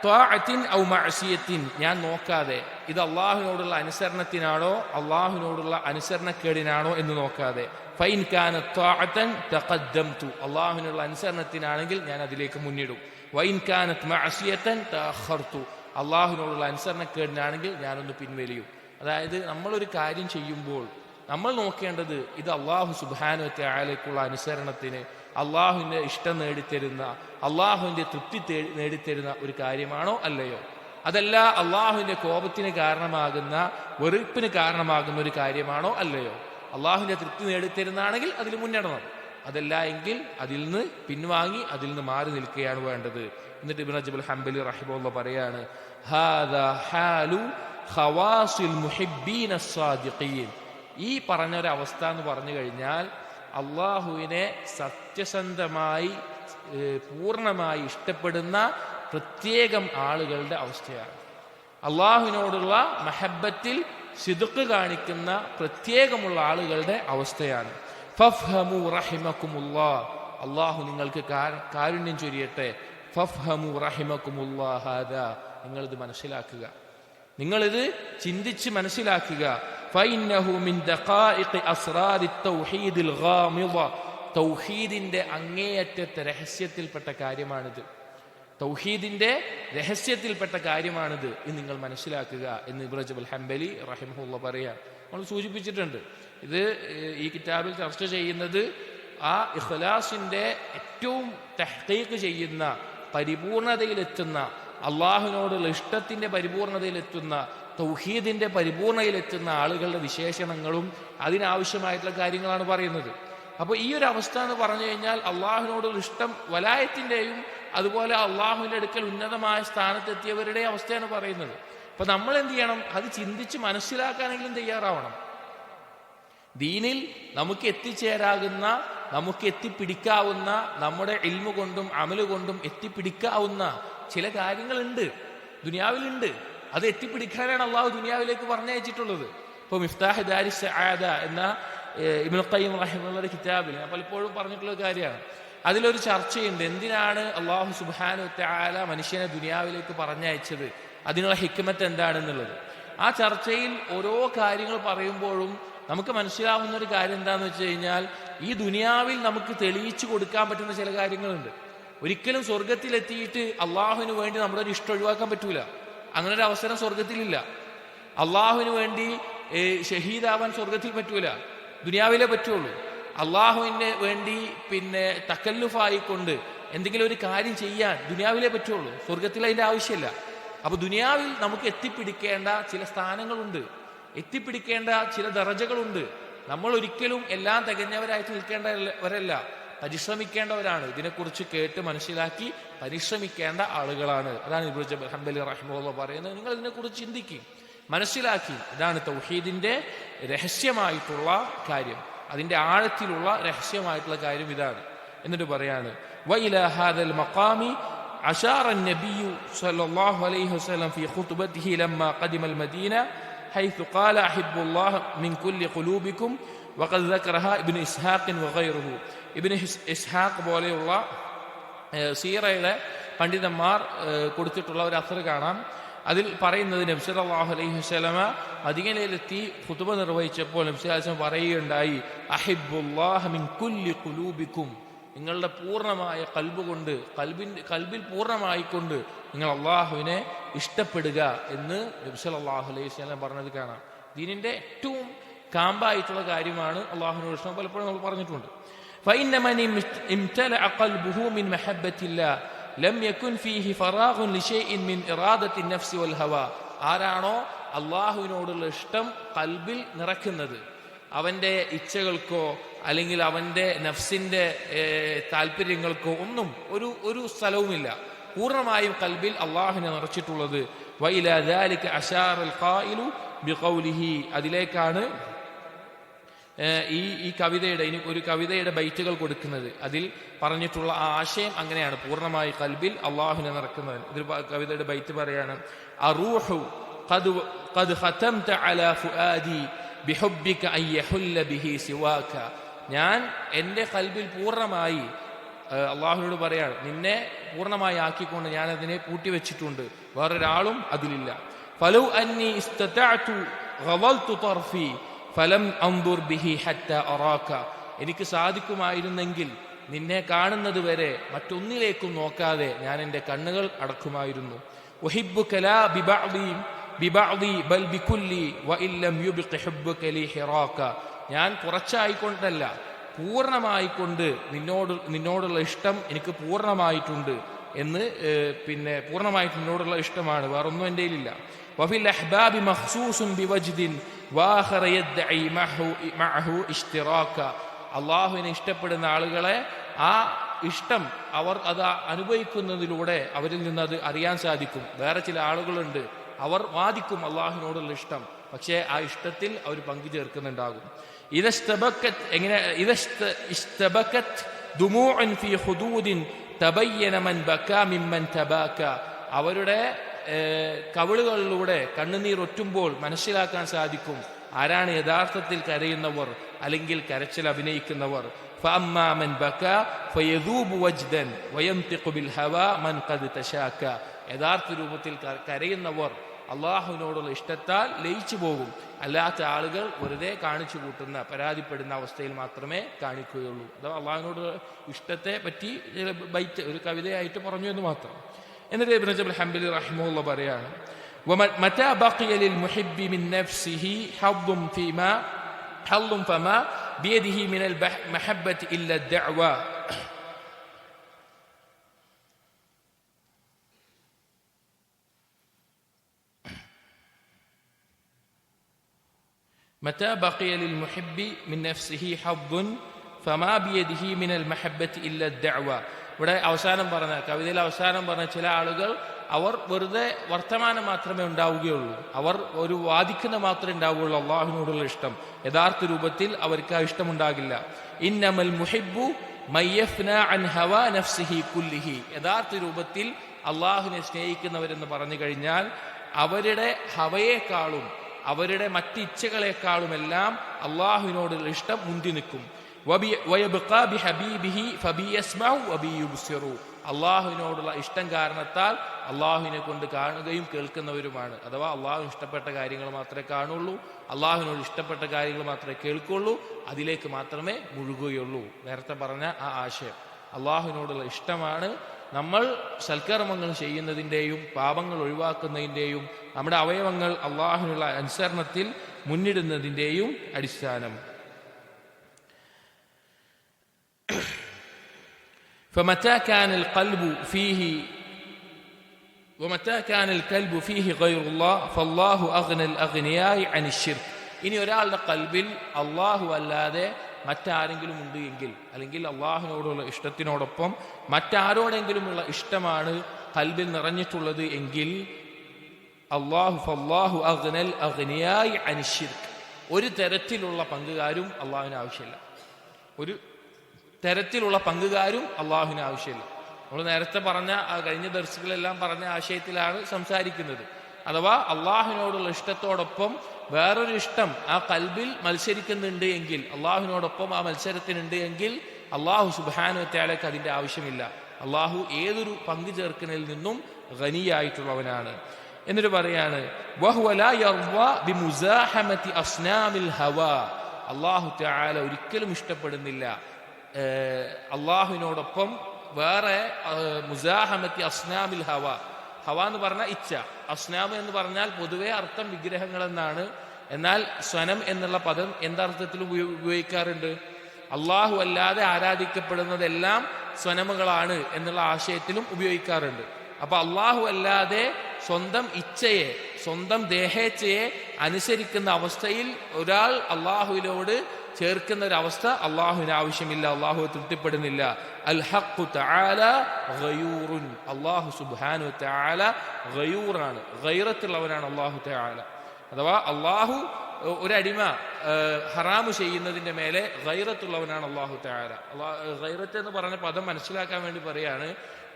ത്വാഅത്തിൻ ഔ മഅസിയത്തിൻ, ഞാൻ നോക്കാതെ ഇത് അള്ളാഹുവിനോടുള്ള അനുസരണത്തിനാണോ അള്ളാഹുവിനോടുള്ള അനുസരണക്കേടിനാണോ എന്ന് നോക്കാതെ. ഫൈൻ കാനത് ത്വാഅതൻ തഖദ്ദംതു, അള്ളാഹുവിനുള്ള അനുസരണത്തിനാണെങ്കിൽ ഞാൻ അതിലേക്ക് മുന്നിടും. വൈൻ കാനത് മഅസിയതൻ തഅഖർതു, അള്ളാഹുവിനോടുള്ള അനുസരണക്കേടിനാണെങ്കിൽ ഞാനൊന്ന് പിൻവലിയും. അതായത് നമ്മളൊരു കാര്യം ചെയ്യുമ്പോൾ നമ്മൾ നോക്കേണ്ടത് ഇത് അള്ളാഹു സുബ്ഹാനഹു വ തആലയ്ക്കുള്ള അനുസരണത്തിന്, അള്ളാഹുവിൻ്റെ ഇഷ്ടം നേടിത്തരുന്ന, അള്ളാഹുവിൻ്റെ തൃപ്തി നേടിത്തരുന്ന ഒരു കാര്യമാണോ അല്ലയോ. അതല്ല അള്ളാഹുവിൻ്റെ കോപത്തിന് കാരണമാകുന്ന, വെറുപ്പിന് കാരണമാകുന്ന ഒരു കാര്യമാണോ അല്ലയോ. അള്ളാഹുവിൻ്റെ തൃപ്തി നേടിത്തരുന്നതാണെങ്കിൽ അതിൽ മുന്നേറണം, അതല്ല എങ്കിൽ അതിൽ നിന്ന് പിൻവാങ്ങി അതിൽ നിന്ന് മാറി നിൽക്കുകയാണ് വേണ്ടത്. എന്നിട്ട് ഇബ്നു റജബ് അൽ ഹംബലി റഹിമഹുല്ലാഹ് പറയാണ്, ഹാദാ ഹാലു ഖവാസിൽ മുഹിബ്ബീന സ്സാദിഖീൻ. ഈ പറഞ്ഞൊരവസ്ഥ എന്ന് പറഞ്ഞു കഴിഞ്ഞാൽ അള്ളാഹുവിനെ സത്യസന്ധമായി പൂർണ്ണമായി ഇഷ്ടപ്പെടുന്ന പ്രത്യേകം ആളുകളുടെ അവസ്ഥയാണ്. അള്ളാഹുവിനോടുള്ള മഹബ്ബത്തിൽ സിദ്ഖ് കാണിക്കുന്ന പ്രത്യേകമുള്ള ആളുകളുടെ അവസ്ഥയാണ്. ഫഫ്ഹമു റഹിമക്കുമുല്ലാഹ്, അള്ളാഹു നിങ്ങൾക്ക് കാരുണ്യം ചൊരിയട്ടെ. ഫഫ്ഹമു റഹിമക്കുമുല്ലാഹ് ഹാദാ, നിങ്ങളിത് മനസ്സിലാക്കുക, നിങ്ങളിത് ചിന്തിച്ച് മനസ്സിലാക്കുക. ഫഇന്നഹു മിൻ ദഖായിഖി അസ്റാരി തൗഹീദിൽ ഗാമിദ, തൗഹീദിന്റെ അങ്ങേയറ്റത്തെ രഹസ്യത്തിൽപ്പെട്ട കാര്യമാണിത്, തൗഹീദിന്റെ രഹസ്യത്തിൽപ്പെട്ട കാര്യമാണിത് എന്ന് നിങ്ങൾ മനസ്സിലാക്കുക എന്ന് ഇബ്നു റജബ് അൽ ഹംബലി റഹിമഹുല്ലാഹ് പറയാം. നമ്മൾ സൂചിപ്പിച്ചിട്ടുണ്ട്, ഇത് ഈ കിതാബിൽ ചർച്ച ചെയ്യുന്നത് ആ ഇഖ്ലാസിന്റെ ഏറ്റവും തഹ്ഖീഖ് ചെയ്യുന്ന, പരിപൂർണതയിലെത്തുന്ന, അള്ളാഹുവിനോടുള്ള ഇഷ്ടത്തിന്റെ പരിപൂർണതയിലെത്തുന്ന, തൗഹീദിന്റെ പരിപൂർണതയിലെത്തുന്ന ആളുകളുടെ വിശേഷണങ്ങളും അതിനാവശ്യമായിട്ടുള്ള കാര്യങ്ങളാണ് പറയുന്നത്. അപ്പോൾ ഈ ഒരു അവസ്ഥ എന്ന് പറഞ്ഞു കഴിഞ്ഞാൽ അള്ളാഹുവിനോടുള്ള ഇഷ്ടം വലായത്തിന്റെയും അതുപോലെ അള്ളാഹുവിൻ്റെ അടുക്കൽ ഉന്നതമായ സ്ഥാനത്തെത്തിയവരുടെ അവസ്ഥയാണ് പറയുന്നത്. അപ്പൊ നമ്മൾ എന്ത് ചെയ്യണം? അത് ചിന്തിച്ച് മനസ്സിലാക്കാനെങ്കിലും തയ്യാറാവണം. ദീനിൽ നമുക്ക് എത്തിച്ചേരാകുന്ന, നമുക്ക് എത്തിപ്പിടിക്കാവുന്ന, നമ്മുടെ ഇൽമു കൊണ്ടും അമല് കൊണ്ടും എത്തിപ്പിടിക്കാവുന്ന ചില കാര്യങ്ങളുണ്ട്, ദുനിയാവിലുണ്ട്. അത് എത്തിപ്പിടിക്കാനാണ് അള്ളാഹു ദുനിയാവിലേക്ക് പറഞ്ഞയച്ചിട്ടുള്ളത്. ഇപ്പോൾ മിഫ്താഹ് ദാരിസ് സആദ എന്ന ഇബ്നുൽ ഖയ്യിം റഹിമഹുള്ളാഹുവിന്റെ കിതാബിൽ ഞാൻ പലപ്പോഴും പറഞ്ഞിട്ടുള്ള കാര്യമാണ്. അതിലൊരു ചർച്ചയുണ്ട്, എന്തിനാണ് അള്ളാഹു സുബ്ഹാനഹു വ തആല മനുഷ്യനെ ദുനിയാവിലേക്ക് പറഞ്ഞയച്ചത്, അതിനുള്ള ഹിക്മത്ത് എന്താണെന്നുള്ളത്. ആ ചർച്ചയിൽ ഓരോ കാര്യങ്ങൾ പറയുമ്പോഴും നമുക്ക് മനസ്സിലാവുന്ന ഒരു കാര്യം എന്താണെന്ന് വെച്ച് കഴിഞ്ഞാൽ, ഈ ദുനിയാവിൽ നമുക്ക് തെളിയിച്ചു കൊടുക്കാൻ പറ്റുന്ന ചില കാര്യങ്ങളുണ്ട്. ഒരിക്കലും സ്വർഗത്തിലെത്തിയിട്ട് അള്ളാഹുവിന് വേണ്ടി നമ്മുടെ ഒരു ഇഷ്ടം ഒഴിവാക്കാൻ പറ്റൂല. അങ്ങനെ ഒരു അവസരം സ്വർഗത്തിലില്ല. അള്ളാഹുവിന് വേണ്ടി ഷഹീദാവാൻ സ്വർഗത്തിൽ പറ്റൂല, ദുനിയാവിലേ പറ്റുള്ളൂ. അള്ളാഹുവിന് വേണ്ടി തക്കല്ലുഫായിക്കൊണ്ട് എന്തെങ്കിലും ഒരു കാര്യം ചെയ്യാൻ ദുനിയാവിലേ പറ്റുള്ളൂ, സ്വർഗത്തിൽ അതിൻ്റെ ആവശ്യമില്ല. അപ്പൊ ദുനിയാവിൽ നമുക്ക് എത്തിപ്പിടിക്കേണ്ട ചില സ്ഥാനങ്ങളുണ്ട്, എത്തിപ്പിടിക്കേണ്ട ചില ദറജകളുണ്ട്. നമ്മൾ ഒരിക്കലും എല്ലാം തികഞ്ഞവരായിട്ട് നിൽക്കേണ്ടവരല്ല, പരിശ്രമിക്കേണ്ടവരാണ്. ഇതിനെക്കുറിച്ച് കേട്ട് മനസ്സിലാക്കി പരിശ്രമിക്കേണ്ട ആളുകളാണ്. അതാണ് ഇബ്നു റജബ് ഹംബലി റഹിമഹുല്ലാഹ് പറയുന്നത്. നിങ്ങൾ ഇതിനെക്കുറിച്ച് ചിന്തിക്കും, മനസ്സിലാക്കി. ഇതാണ് തൗഹീദിന്റെ രഹസ്യമായിട്ടുള്ള കാര്യം, അതിന്റെ ആഴത്തിലുള്ള രഹസ്യമായിട്ടുള്ള കാര്യം ഇതാണ്. എന്നിട്ട് പറയാണ്, വഇലാ ഹാദൽ മഖാമി അശാറ النبي صلى الله عليه وسلم في خطبته لما قدم المدينة حيث قال أحب الله من كل قلوبكم وقد ذكرها ابن إسحاق وغيره. ഇബ്നു ഇസ്ഹാഖ് പോലെയുള്ള സീറയുടെ പണ്ഡിതന്മാർ കൊടുത്തിട്ടുള്ള ഒരു അസർ കാണാം. അതിൽ പറയുന്നത്, നബി സല്ലല്ലാഹു അലൈഹി വസല്ലമ മദീനയിലെത്തി ഖുതുബ നിർവഹിച്ചപ്പോൾ നബി സല്ലല്ലാഹു അലൈഹി വസല്ലം പറയുകയുണ്ടായി, അഹിബ്ബുല്ലാഹ മിൻ കുല്ലി ഖുലൂബിക്കും, നിങ്ങളുടെ പൂർണ്ണമായ കൽബ് കൊണ്ട്, കൽബിൽ പൂർണ്ണമായിക്കൊണ്ട് നിങ്ങൾ അള്ളാഹുവിനെ ഇഷ്ടപ്പെടുക എന്ന് നബി സല്ലല്ലാഹു അലൈഹി വസല്ലം പറഞ്ഞത് കാണാം. ദീനിന്റെ ഏറ്റവും കാമ്പായിട്ടുള്ള കാര്യമാണ് അള്ളാഹുവിനോട് ഇഷ്ടം. പലപ്പോഴും നമ്മൾ പറഞ്ഞിട്ടുണ്ട്. فإن من امتلأ قلبه من محبة الله لم يكن فيه فراغ لشيء من إرادة النفس والهوى. ആരാണോ അള്ളാഹുവിനോടുള്ള ഇഷ്ടം കൽബിൽ നിറയ്ക്കുന്നത്, അവന്റെ ഇച്ഛകൾക്കോ അല്ലെങ്കിൽ അവന്റെ നഫ്സിന്റെ താല്പര്യങ്ങൾക്കോ ഒന്നും ഒരു സ്ഥലവുമില്ല, പൂർണ്ണമായും കൽബിൽ അള്ളാഹുവിനെ നിറച്ചിട്ടുള്ളത്. വഇലാ ദാലിക അശാറൽ ഖായിലു ബിഖൗലിഹി. അതിലേക്കാണ് ഈ കവിതയുടെ, ഇനി ഒരു കവിതയുടെ ബൈറ്റുകൾ കൊടുക്കുന്നത്. അതിൽ പറഞ്ഞിട്ടുള്ള ആ ആശയം അങ്ങനെയാണ്, പൂർണ്ണമായി കൽബിൽ അള്ളാഹുവിനെ നിറക്കുന്നത്. ഇതൊരു കവിതയുടെ ബൈറ്റ് പറയാണ്, അറൂഹു ഖദ് ഖതംത അലാ ഫുആദി ബിഹുബ്ബിക അൻ യഹുല്ല ബിഹി സിവാക. ഞാൻ എൻ്റെ കൽബിൽ പൂർണ്ണമായി, അള്ളാഹുവിനോട് പറയാണ്, നിന്നെ പൂർണ്ണമായി ആക്കിക്കൊണ്ട് ഞാൻ അതിനെ പൂട്ടിവെച്ചിട്ടുണ്ട്, വേറൊരാളും അതിലില്ല. ഫലൗ അന്നി ഇസ്തതഅതു ഗളൽതു തർഫി ഫലം അൻദുർ ബിഹി ഹത്താ അറാക. എനിക്ക് സാധിക്കുമായിരുന്നെങ്കിൽ നിന്നെ കാണുന്നത് വരെ മറ്റൊന്നിലേക്കും നോക്കാതെ ഞാൻ എൻ്റെ കണ്ണുകൾ അടക്കുമായിരുന്നു. ഉഹിബ്ബുക ലാ ബിബഅദി ബൽ ബികുല്ലി വഇല്ലം യുബ്ഖി ഹുബ്ബുക ലി ഹിറാക. ഞാൻ കുറച്ചായിക്കൊണ്ടല്ല, പൂർണ്ണമായിക്കൊണ്ട് നിന്നോടുള്ള ഇഷ്ടം എനിക്ക് പൂർണ്ണമായിട്ടുണ്ട് എന്ന്, പൂർണ്ണമായിട്ട് നിന്നോടുള്ള ഇഷ്ടമാണ്, വേറൊന്നും എൻ്റെ കയ്യിലില്ല. വഫിൽ അഹ്ബാബി മഖ്സൂസുൻ ബിവജ്ദിൻ വആഖറ യദ്ഇ മഅഹു ഇഷ്തിറാക. അള്ളാഹുവിനെ ഇഷ്ടപ്പെടുന്ന ആളുകളെ ആ ഇഷ്ടം അവർ അത് അനുഭവിക്കുന്നതിലൂടെ അവരിൽ നിന്ന് അത് അറിയാൻ സാധിക്കും. വേറെ ചില ആളുകളുണ്ട്, അവർ വാദിക്കും അള്ളാഹുവിനോടുള്ള ഇഷ്ടം, പക്ഷേ ആ ഇഷ്ടത്തിൽ അവർ പങ്കു ചേർക്കുന്നുണ്ടാകും. അവരുടെ കവിളുകളിലൂടെ കണ്ണുനീർ ഒറ്റുമ്പോൾ മനസ്സിലാക്കാൻ സാധിക്കും ആരാണ് യഥാർത്ഥത്തിൽ കരയുന്നവർ അല്ലെങ്കിൽ കരച്ചിൽ അഭിനയിക്കുന്നവർ. യഥാർത്ഥ രൂപത്തിൽ കരയുന്നവർ അള്ളാഹുവിനോടുള്ള ഇഷ്ടത്താൽ ലയിച്ചു പോകും. അല്ലാത്ത ആളുകൾ വെറുതെ കാണിച്ചു കൂട്ടുന്ന, പരാതിപ്പെടുന്ന അവസ്ഥയിൽ മാത്രമേ കാണിക്കുകയുള്ളൂ. അഥവാ അള്ളാഹുവിനോട് ഇഷ്ടത്തെ പറ്റി ബൈറ്റ് ഒരു കവിതയായിട്ട് പറഞ്ഞു എന്ന് മാത്രം. എന്നിട്ട് ഇബ്നു റജബ് ഹംബലി റഹിമഹുല്ലാഹ് പറയാണ്, ومتى بقي للمحب من نفسه حظ فما بيده من المحبة إلا الدعوة. متى بقي للمحب من نفسه حظ فما بيده من المحبة إلا الدعوة. ഇവിടെ അവസാനം പറഞ്ഞ കവിതയിൽ അവസാനം പറഞ്ഞ ചില ആളുകൾ അവർ വെറുതെ വർത്തമാനം മാത്രമേ ഉണ്ടാവുകയുള്ളൂ, അവർ ഒരു വാദിക്കുന്ന മാത്രമേ ഉണ്ടാവുകയുള്ളൂ അള്ളാഹുവിനോടുള്ള ഇഷ്ടം. യഥാർത്ഥ രൂപത്തിൽ അവർക്ക് ആ ഇഷ്ടമുണ്ടാകില്ല. ഇന്നമൽ മുഹിബ്ബു മയ്യഫ്ന അൻ ഹവാ നഫ്സിഹി കുല്ലിഹി. യഥാർത്ഥ രൂപത്തിൽ അള്ളാഹുവിനെ സ്നേഹിക്കുന്നവരെന്ന് പറഞ്ഞു കഴിഞ്ഞാൽ അവരുടെ ഹവയേക്കാളും അവരുടെ മറ്റ് ഇച്ഛകളെക്കാളുമെല്ലാം അള്ളാഹുവിനോടുള്ള ഇഷ്ടം മുന്തി നിൽക്കും. അള്ളാഹുവിനോടുള്ള ഇഷ്ടം കാരണത്താൽ അള്ളാഹുവിനെ കൊണ്ട് കാണുകയും കേൾക്കുന്നവരുമാണ്. അഥവാ അള്ളാഹുവിന് ഇഷ്ടപ്പെട്ട കാര്യങ്ങൾ മാത്രമേ കാണുള്ളൂ, അള്ളാഹുവിനോട് ഇഷ്ടപ്പെട്ട കാര്യങ്ങൾ മാത്രമേ കേൾക്കുള്ളൂ, അതിലേക്ക് മാത്രമേ മുഴുകുകയുള്ളൂ. നേരത്തെ പറഞ്ഞ ആ ആശയം അള്ളാഹുവിനോടുള്ള ഇഷ്ടമാണ് നമ്മൾ സൽക്കർമ്മങ്ങൾ ചെയ്യുന്നതിൻ്റെയും പാപങ്ങൾ ഒഴിവാക്കുന്നതിൻ്റെയും നമ്മുടെ അവയവങ്ങൾ അള്ളാഹുവിനുള്ള അനുസരണത്തിൽ മുന്നിടുന്നതിൻ്റെയും അടിസ്ഥാനം. فمتى كان القلب فيه غير الله فالله أغنى الأغنياء عن الشرك. ഇനി ഒരാളുടെ കൽബിൽ അള്ളാഹു അല്ലാതെ മറ്റാരെങ്കിലും ഉണ്ട് എങ്കിൽ, അല്ലെങ്കിൽ അള്ളാഹുവിനോടുള്ള ഇഷ്ടത്തിനോടൊപ്പം മറ്റാരോടെങ്കിലുമുള്ള ഇഷ്ടമാണ് കൽബിൽ നിറഞ്ഞിട്ടുള്ളത് എങ്കിൽ ഫല്ലാഹു അഗ്നൽ അഗ്നിയായി അൻ ശിർക്ക്. ഒരു തരത്തിലുള്ള പങ്കുകാരും അള്ളാഹുവിന് ആവശ്യമില്ല. ഒരു തരത്തിലുള്ള പങ്കുകാരും അള്ളാഹുവിന് ആവശ്യമില്ല. നമ്മൾ നേരത്തെ പറഞ്ഞ കഴിഞ്ഞ ദർസുകളെല്ലാം പറഞ്ഞ ആശയത്തിലാണ് സംസാരിക്കുന്നത്. അഥവാ അള്ളാഹുവിനോടുള്ള ഇഷ്ടത്തോടൊപ്പം വേറൊരു ഇഷ്ടം ആ കൽബിൽ മത്സരിക്കുന്നുണ്ട് എങ്കിൽ, അള്ളാഹുവിനോടൊപ്പം ആ മത്സരത്തിനുണ്ട് എങ്കിൽ അള്ളാഹു സുബ്ഹാനഹു വ തആലക്ക് അതിന്റെ ആവശ്യമില്ല. അള്ളാഹു ഏതൊരു പങ്കു ചേർക്കുന്നതിൽ നിന്നും ഗനിയായിട്ടുള്ളവനാണ്. എന്നിട്ട് പറയാണ് വഹുവ ലാ യർവാ ബിമുസാഹമതി അസ്നാമിൽ ഹവാ. അള്ളാഹു തആല ഒരിക്കലും ഇഷ്ടപ്പെടുന്നില്ല അള്ളാഹുവിനോടൊപ്പം വേറെ മുസാഹമത്തി അസ്നാമിൽ ഹവ. ഹവ എന്ന് പറഞ്ഞാൽ ഇച്ഛ, അസ്നാം എന്ന് പറഞ്ഞാൽ പൊതുവെ അർത്ഥം വിഗ്രഹങ്ങൾ എന്നാണ്. എന്നാൽ സ്വനം എന്നുള്ള പദം എന്തർത്ഥത്തിൽ ഉപയോഗിക്കാറുണ്ട്? അള്ളാഹു അല്ലാതെ ആരാധിക്കപ്പെടുന്നതെല്ലാം സ്വനമുകളാണ് എന്നുള്ള ആശയത്തിലും ഉപയോഗിക്കാറുണ്ട്. അപ്പൊ അള്ളാഹു അല്ലാതെ സ്വന്തം ഇച്ഛയെ, സ്വന്തം ദേഹേച്ഛയെ അനുസരിക്കുന്ന അവസ്ഥയിൽ ഒരാൾ അള്ളാഹുവിനോട് ചേർക്കുന്ന ഒരു അവസ്ഥ അള്ളാഹുവിന് ആവശ്യമില്ല, അള്ളാഹു തൃപ്തിപ്പെടുന്നില്ല. അൽ ഹഖ് തആല ഗയൂറുൻ. അള്ളാഹു സുബ്ഹാനഹു വ തആല ഗയൂറാണ്, ഗൈറത്തുള്ളവനാണ് അള്ളാഹു തആല. അഥവാ അള്ളാഹു ഒരടിമ ഹറാമു ചെയ്യുന്നതിന്റെ മേലെ ഗൈറത്തുള്ളവനാണ് അള്ളാഹു തആല. ഗൈറത്ത് എന്ന് പറഞ്ഞ പദം മനസ്സിലാക്കാൻ വേണ്ടി പറയാണ്,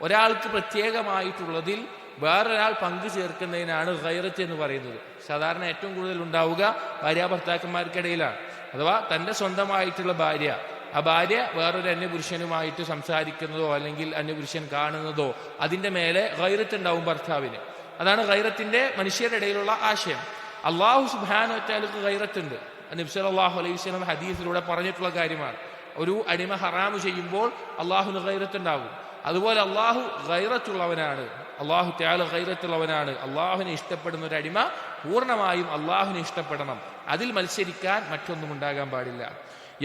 ഒരാൾക്ക് പ്രത്യേകമായിട്ടുള്ളതിൽ വേറൊരാൾ പങ്കു ചേർക്കുന്നതിനാണ് ഗൈറത്ത് എന്ന് പറയുന്നത്. സാധാരണ ഏറ്റവും കൂടുതൽ ഉണ്ടാവുക ഭാര്യാഭർത്താക്കന്മാർക്കിടയിലാണ്. അഥവാ തൻ്റെ സ്വന്തമായിട്ടുള്ള ഭാര്യ, ആ ഭാര്യ വേറൊരു അന്യപുരുഷനുമായിട്ട് സംസാരിക്കുന്നതോ അല്ലെങ്കിൽ അന്യപുരുഷൻ കാണുന്നതോ അതിൻ്റെ മേലെ ഗൈറത്ത് ഉണ്ടാവും ഭർത്താവിന്. അതാണ് ഗൈറത്തിന്റെ മനുഷ്യരുടെ ഇടയിലുള്ള ആശയം. അള്ളാഹു സുബ്ഹാനഹു വ തആലക്ക് ഗൈറത്തുണ്ട്. നബി സല്ലല്ലാഹു അലൈഹി വസല്ലം ഹദീസിലൂടെ പറഞ്ഞിട്ടുള്ള കാര്യമാണ്. ഒരു അടിമ ഹറാമു ചെയ്യുമ്പോൾ അള്ളാഹുവിന് ഗൈറത്തുണ്ടാകും. അതുപോലെ അള്ളാഹു ഗൈറത്തുള്ളവനാണ്, അള്ളാഹു തആല ഗൈറത്തുള്ളവനാണ്. അള്ളാഹുവിനെ ഇഷ്ടപ്പെടുന്ന ഒരു അടിമ പൂർണ്ണമായും അള്ളാഹുവിനെ ഇഷ്ടപ്പെടണം, അതിൽ മത്സരിക്കാൻ മറ്റൊന്നും ഉണ്ടാകാൻ പാടില്ല.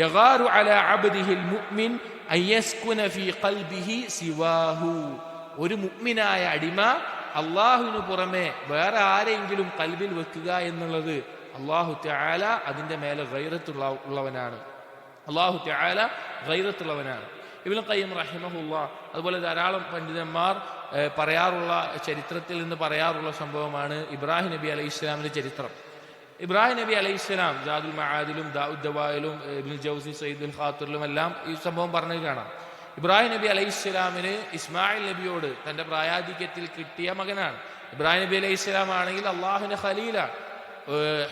യഗാറു അലാ അബ്ദിഹിൽ മുഅ്മിൻ അൻ യസ്കുന ഫീ ഖൽബിഹി സിവാഹു. ഒരു മുഅ്മിനായ അടിമ അള്ളാഹുവിന് പുറമെ വേറെ ആരെങ്കിലും കൽബിൽ വെക്കുക എന്നുള്ളത് അള്ളാഹു തആല അതിന്റെ മേലെ ഗൈറത്തുള്ളവനാണ്. അള്ളാഹു തആല ഗൈറത്തുള്ളവനാണ്. ഇബ്നു ഖയ്യിം റഹിമഹുല്ലാഹ് അതുപോലെ ധാരാളം പണ്ഡിതന്മാർ പറയാറുള്ള, ചരിത്രത്തിൽ നിന്ന് പറയാറുള്ള സംഭവമാണ് ഇബ്രാഹിം നബി അലൈഹിസ്സലാമിന്റെ ചരിത്രം. ഇബ്രാഹിം നബി അലൈഹിസ്സലാം ജാദുൽ മആദിലും ദാഉദ്ദവായിലും ഇബ്നുൽ ജൗസി സയ്യിദുൽ ഖാത്തിറിലും എല്ലാം ഈ സംഭവം പറഞ്ഞത് കാണാം. ഇബ്രാഹിം നബി അലൈഹിസ്സലാമിന് ഇസ്മായിൽ നബിയോട് തന്റെ പ്രായാധിക്യത്തിൽ കിട്ടിയ മകനാണ്. ഇബ്രാഹിം നബി അലൈഹിസ്സലാം ആണെങ്കിൽ അള്ളാഹുവിന്റെ ഖലീലാണ്.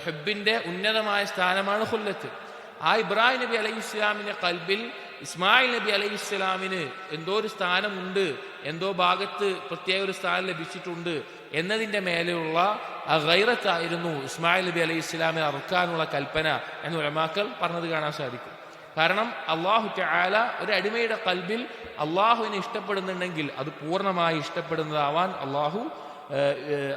ഹബ്ബിന്റെ ഉന്നതമായ സ്ഥാനമാണ് ഖുല്ലത്ത്. ആ ഇബ്രാഹിം നബി അലൈഹിസ്സലാമിന്റെ ഖൽബിൽ ഇസ്മായിൽ നബി അലൈഹിസ്സലാമിന് എന്തോ ഒരു സ്ഥാനമുണ്ട്, എന്തോ ഭാഗത്ത് പ്രത്യേക ഒരു സ്ഥാനം ലഭിച്ചിട്ടുണ്ട് എന്നതിന്റെ മേലെയുള്ള ആ ഗൈറത്തായിരുന്നു ഇസ്മായിൽ നബി അലൈഹിസ്സലാമിനെ അറുക്കാനുള്ള കൽപ്പന എന്ന് ഉലമാക്കൾ പറഞ്ഞത് കാണാൻ സാധിക്കും. കാരണം അള്ളാഹു തആല ഒരു അടിമയുടെ ഖൽബിൽ അള്ളാഹുവിനെ ഇഷ്ടപ്പെടുന്നുണ്ടെങ്കിൽ അത് പൂർണ്ണമായി ഇഷ്ടപ്പെടുന്നതാവാൻ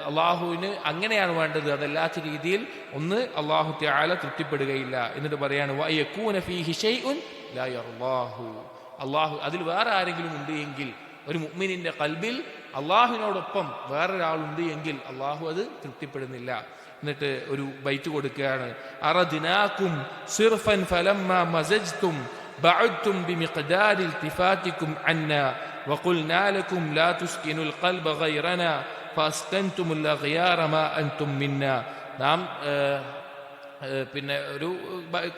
അള്ളാഹുവിന് അങ്ങനെയാണ് വേണ്ടത്. അതല്ലാത്ത രീതിയിൽ ഒന്ന് അള്ളാഹു തആല തൃപ്തിപ്പെടുകയില്ല. എന്നിട്ട് പറയാണ് വയകൂന ഫീഹി ശൈഉൻ ലാ യർളാഹു. അള്ളാഹു അതിൽ വേറെ ആരെങ്കിലും ഉണ്ട് എങ്കിൽ, ഒരു മുഅ്മിനിന്റെ ഖൽബിൽ അള്ളാഹുവിനോടൊപ്പം വേറൊരാളുണ്ട് എങ്കിൽ അള്ളാഹു അത് തൃപ്തിപ്പെടുന്നില്ല. എന്നിട്ട് ഒരു ബൈറ്റ് കൊടുക്കുകയാണ്, അറദ്നാകും സിർഫൻ ഫലമ്മ മസജ്തും بعدتم بمقدار التفاتكم عنا وقلنا لكم لا تسكنوا القلب غيرنا فأسكنتم الأغيار ما أنتم منا. നാം പിന്നെ ഒരു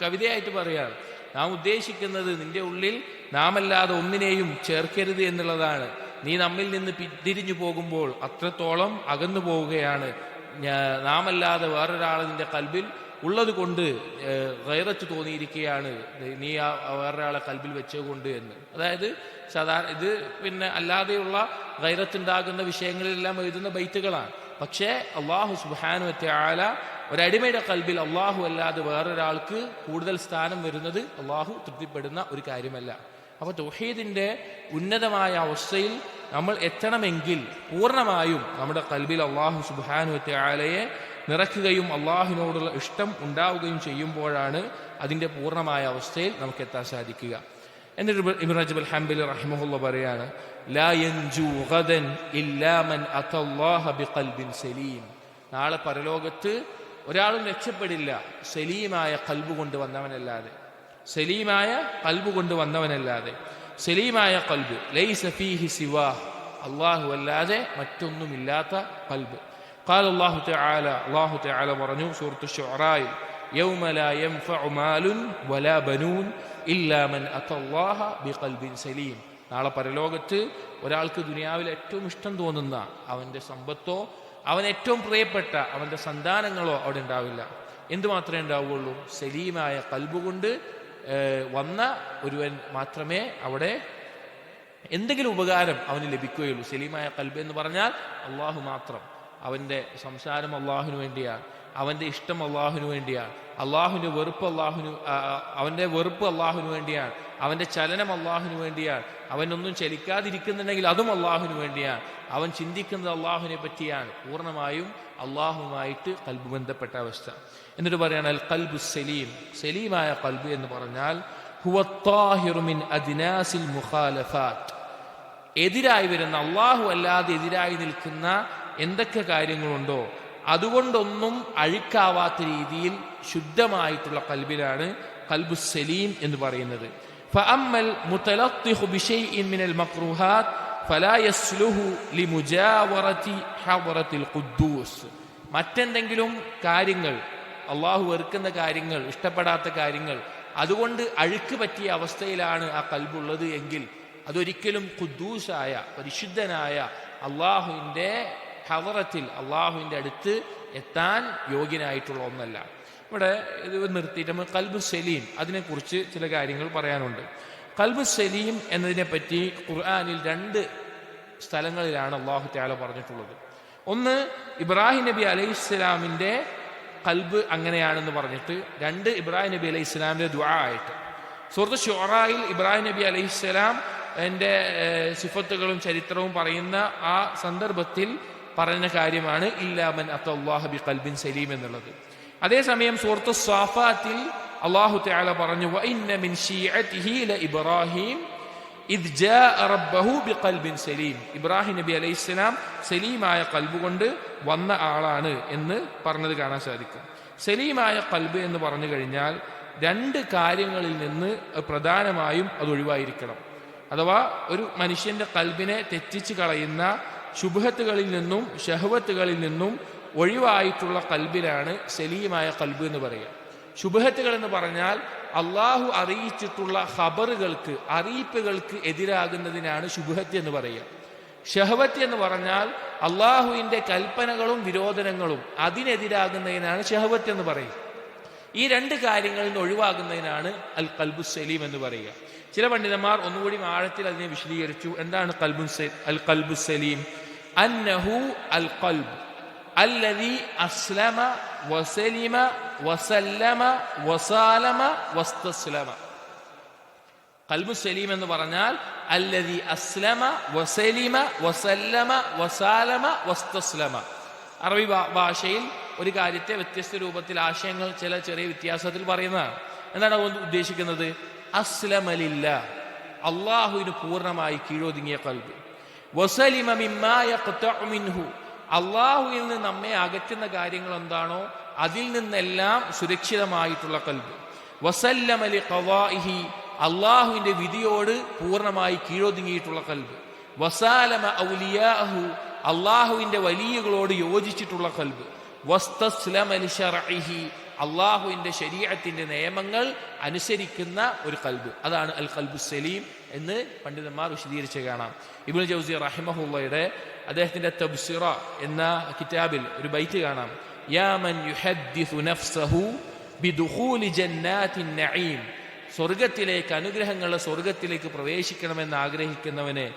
കവിതയായിട്ട് പറയാം, നാം ഉദ്ദേശിക്കുന്നത് നിന്റെ ഉള്ളിൽ നാമല്ലാതെ ഒന്നിനെയും ചേർക്കരുത് എന്നുള്ളതാണ്. നീ നമ്മിൽ നിന്ന് പിന്തിരിഞ്ഞു പോകുമ്പോൾ അത്രത്തോളം അകന്നു പോവുകയാണ്. നാമല്ലാതെ വേറൊരാൾ നിന്റെ കൽബിൽ ഉള്ളത് കൊണ്ട് ഗൈറത്ത് തോന്നിയിരിക്കുകയാണ്, നീ ആ വേറൊരാളെ കൽബിൽ വെച്ചുകൊണ്ട് എന്ന്. അതായത് സാധാരണ ഇത് പിന്നെ അല്ലാതെയുള്ള ഗൈറത്തുണ്ടാകുന്ന വിഷയങ്ങളിലെല്ലാം എഴുതുന്ന ബൈത്തുകളാണ്. പക്ഷേ അള്ളാഹു സുബ്ഹാനഹു വ തആല ഒരടിമയുടെ കൽബിൽ അള്ളാഹു അല്ലാതെ വേറൊരാൾക്ക് കൂടുതൽ സ്ഥാനം വരുന്നത് അള്ളാഹു തൃപ്തിപ്പെടുന്ന ഒരു കാര്യമല്ല. അപ്പോൾ തൗഹീദിന്റെ ഉന്നതമായ അവസ്ഥയിൽ നമ്മൾ എത്തണമെങ്കിൽ പൂർണ്ണമായും നമ്മുടെ കൽബിൽ അള്ളാഹു സുബ്ഹാനഹു വ തആലയെ നിറയ്ക്കുകയും അള്ളാഹുവിനോടുള്ള ഇഷ്ടം ഉണ്ടാവുകയും ചെയ്യുമ്പോഴാണ് അതിൻ്റെ പൂർണ്ണമായ അവസ്ഥയിൽ നമുക്ക് എത്താൻ സാധിക്കുക. എന്നിട്ട് ഇബ്നു റജബ് അൽ ഹംബലി റഹിമഹുല്ലാഹ് പറയാണ്, ലാ യൻജു ഗദൻ ഇല്ലാ മൻ അതല്ലാഹ ബിഖൽബിൻ സലീം. നാളെ പരലോകത്ത് ഒരാളും രക്ഷപ്പെടില്ല സലീമായ കൽബ് കൊണ്ടുവന്നവനല്ലാതെ. സലീമായ കൽബ് കൊണ്ടുവന്നവനല്ലാതെ. സലീമായ കൽബ് ലൈസ ഫീഹി സിവാഹ്, അല്ലാഹു അല്ലാതെ മറ്റൊന്നുമില്ലാത്ത കൽബ്. قال الله تعالى പറഞ്ഞു സൂറത്ത് ശുഅറായിൽ, യൗമ ലാ യൻഫഉ മാലുൻ വലാ ബനൂൻ ഇല്ലാ മൻ അതല്ലാഹ ബിഖൽബിൻ സലീം. നാളെ പരലോകത്ത് ഒരാൾക്ക് ദുനിയാവിൽ ഏറ്റവും ഇഷ്ടം തോന്നുന്ന അവൻ്റെ സമ്പത്തോ അവൻ ഏറ്റവും പ്രിയപ്പെട്ട അവൻ്റെ സന്താനങ്ങളോ അവിടെ ഉണ്ടാവില്ല. എന്തുമാത്രമേ ഉണ്ടാവുകയുള്ളൂ? സലീമായ കൽബ് കൊണ്ട് വന്ന ഒരുവൻ മാത്രമേ അവിടെ എന്തെങ്കിലും ഉപകാരം അവന് ലഭിക്കുകയുള്ളൂ. സലീമായ കൽബ് എന്ന് പറഞ്ഞാൽ അള്ളാഹു മാത്രം. അവൻ്റെ സംസാരം അള്ളാഹുവിന് വേണ്ടിയാണ്, അവൻ്റെ ഇഷ്ടം അള്ളാഹുവിന് വേണ്ടിയാണ്, അവൻ്റെ വെറുപ്പ് അള്ളാഹുവിന് വേണ്ടിയാണ്, അവൻ്റെ ചലനം അള്ളാഹുവിന് വേണ്ടിയാണ്, അവനൊന്നും ചലിക്കാതിരിക്കുന്നുണ്ടെങ്കിൽ അതും അള്ളാഹുവിന് വേണ്ടിയാണ്, അവൻ ചിന്തിക്കുന്നത് അള്ളാഹുവിനെ പറ്റിയാണ്. പൂർണ്ണമായും അള്ളാഹുവുമായിട്ട് കൽബ് ബന്ധപ്പെട്ട അവസ്ഥ. എന്നിട്ട് പറയാണ് അൽ ഖൽബു സലീം. സലീമായ കൽബ് എന്ന് പറഞ്ഞാൽ ഹുവ ത്വാഹിറു മിൻ അദ്നാസിൽ മുഖാലഫാത്ത്. എതിരായി വരുന്ന, അള്ളാഹു അല്ലാതെ എതിരായി നിൽക്കുന്ന എന്തൊക്കെ കാര്യങ്ങളുണ്ടോ അതുകൊണ്ടൊന്നും അഴുക്കാവാത്ത രീതിയിൽ ശുദ്ധമായിട്ടുള്ള കൽബിലാണ് ഖൽബു സലീം എന്ന് പറയുന്നത്. ഫഅമ്മൽ മുതലത്തിഖു ബിശൈഇൻ മിനൽ മക്റൂഹാത്ത് ഫലാ യസ്ലുഹു ലിമുജാവറതി ഹദറത്തിൽ ഖുദ്ദൂസ്. മറ്റെന്തെങ്കിലും കാര്യങ്ങൾ, അള്ളാഹു വെറുക്കുന്ന കാര്യങ്ങൾ, ഇഷ്ടപ്പെടാത്ത കാര്യങ്ങൾ, അതുകൊണ്ട് അഴുക്ക് പറ്റിയ അവസ്ഥയിലാണ് ആ കൽബുള്ളത് എങ്കിൽ അതൊരിക്കലും ഖുദ്ദൂസായ പരിശുദ്ധനായ അള്ളാഹുവിൻ്റെ ഹദറത്തിൽ, അള്ളാഹുവിൻ്റെ അടുത്ത് എത്താൻ യോഗ്യനായിട്ടുള്ള ഒന്നല്ല. ഇവിടെ ഇത് നിർത്തിയിട്ട് നമ്മൾ ഖൽബു സലീം അതിനെക്കുറിച്ച് ചില കാര്യങ്ങൾ പറയാനുണ്ട്. ഖൽബു സലീം എന്നതിനെപ്പറ്റി ഖുർആനിൽ 2 സ്ഥലങ്ങളിലാണ് അള്ളാഹു തആല പറഞ്ഞിട്ടുള്ളത്. ഒന്ന്, ഇബ്രാഹിം നബി അലൈഹിസ്സലാമിൻ്റെ ഖൽബ് അങ്ങനെയാണെന്ന് പറഞ്ഞിട്ട്. 2, ഇബ്രാഹിം നബി അലൈഹിസ്സലാമിൻ്റെ ദുആ ആയിട്ട്. സൂറത്ത് ശുഅറായിൽ ഇബ്രാഹിം നബി അലൈഹിസ്സലാം എൻ്റെ സിഫത്തുകളും ചരിത്രവും പറയുന്ന ആ സന്ദർഭത്തിൽ പറഞ്ഞ കാര്യമാണ് ഇല്ലാ മൻ അതല്ലാഹ ബിഖൽബിൻ സലീം എന്നുള്ളത്. അതേസമയം സൂറത്ത് സ്വാഫാത്തിൽ അല്ലാഹു തആല പറഞ്ഞു വഇന്ന മിൻ ശീഅതിഹി ലഇബ്രാഹിം ഇദ് ജാഅ റബ്ബഹു ബിഖൽബിൻ സലീം. ഇബ്രാഹിം നബി അലൈഹിസ്സലാം സലീമായ കൽബ് കൊണ്ട് വന്ന ആളാണ് എന്ന് പറഞ്ഞത് കാണാൻ സാധിക്കും. സലീമായ കൽബ് എന്ന് പറഞ്ഞു കഴിഞ്ഞാൽ 2 കാര്യങ്ങളിൽ നിന്ന് പ്രധാനമായും അത് ഒഴിവായിരിക്കണം. അഥവാ ഒരു മനുഷ്യന്റെ കൽബിനെ തെറ്റിച്ച് കളയുന്ന ശുബ്ഹത്തുകളിൽ നിന്നും ശഹവത്തുകളിൽ നിന്നും ഒഴിവായിട്ടുള്ള കൽബിലാണ് സലീമായ കൽബ് എന്ന് പറയുക. ശുബ്ഹത്തുകൾ എന്ന് പറഞ്ഞാൽ അള്ളാഹു അറിയിച്ചിട്ടുള്ള ഖബറുകൾക്ക്, അറിയിപ്പുകൾക്ക് എതിരാകുന്നതിനാണ് ശുബ്ഹത്ത് എന്ന് പറയുക. ഷഹവത്ത് എന്ന് പറഞ്ഞാൽ അള്ളാഹുവിൻ്റെ കൽപ്പനകളും വിരോധനങ്ങളും അതിനെതിരാകുന്നതിനാണ് ഷഹവത്ത് എന്ന് പറയുക. ഈ 2 കാര്യങ്ങളിൽ നിന്ന് ഒഴിവാകുന്നതിനാണ് അൽ ഖൽബു സലീം എന്ന് പറയുക. ചില പണ്ഡിതന്മാർ ഒന്നുകൂടി ആഴത്തിൽ അതിനെ വിശദീകരിച്ചു. എന്താണ് അൽ ഖൽബു സലീം? അന്നഹു അൽ ഖൽബ് അല്ലദീ അസ്ലമ വസലിമ വസല്ലമ വസാലമ വസ്തസ്ലമ. ഖൽബു സലീം എന്ന് പറഞ്ഞാൽ അല്ലദീ അസ്ലമ വസലിമ വസല്ലമ വസാലമ വസ്തസ്ലമ. അറബി ഭാഷയിൽ ഒരു കാര്യത്തെ വ്യത്യസ്ത രൂപത്തിൽ ആശയങ്ങൾ ചില ചെറിയ വ്യത്യാസത്തിൽ പറയുന്നതാണ്. എന്താണ് ഉദ്ദേശിക്കുന്നത്? അസ്ലമ ലില്ലാഹ്, അള്ളാഹുവിന് പൂർണ്ണമായി കീഴൊതുങ്ങിയ ഖൽബ്. വസലിമ മിമ്മാ യഖ്തഉ മിൻഹു, അള്ളാഹുവിൽ നിന്ന് നമ്മെ അകറ്റുന്ന കാര്യങ്ങൾ എന്താണോ അതിൽ നിന്നെല്ലാം സുരക്ഷിതമായിട്ടുള്ള ഖൽബ്. വസല്ലമ ലിഖവാഇഹി അള്ളാഹുവിന്റെ വിധിയോട് പൂർണ്ണമായി കീഴൊതുങ്ങിയിട്ടുള്ള കൽബ്. വസാലമ ഔലിയാഹു, അള്ളാഹുവിന്റെ വലിയകളോട് യോജിച്ചിട്ടുള്ള കൽബ്. വസ്തസ്ലമ ലിശർഇഹി, അള്ളാഹുവിന്റെ ശരീഅത്തിന്റെ നിയമങ്ങൾ അനുസരിക്കുന്ന ഒരു കൽബ്. അതാണ് അൽ ഖൽബു സലീം എന്ന് പണ്ഡിതന്മാർ വിശദീകരിച്ച് കാണാം. ഇബ്നു ജൗസി റഹിമഹുള്ളയുടെ അദ്ദേഹത്തിന്റെ തബ്സിറ എന്ന കിതാബിൽ ഒരു ബൈത്ത് കാണാം. യാ മൻ യുഹദ്ദിസു നഫ്സഹു ബിദുഖൂലി ജന്നാത്തിൻ നഈം, സ്വർഗത്തിലേക്ക്, അനുഗ്രഹങ്ങളുടെ സ്വർഗത്തിലേക്ക് പ്രവേശിക്കണമെന്ന് ആഗ്രഹിക്കുന്നവനെ,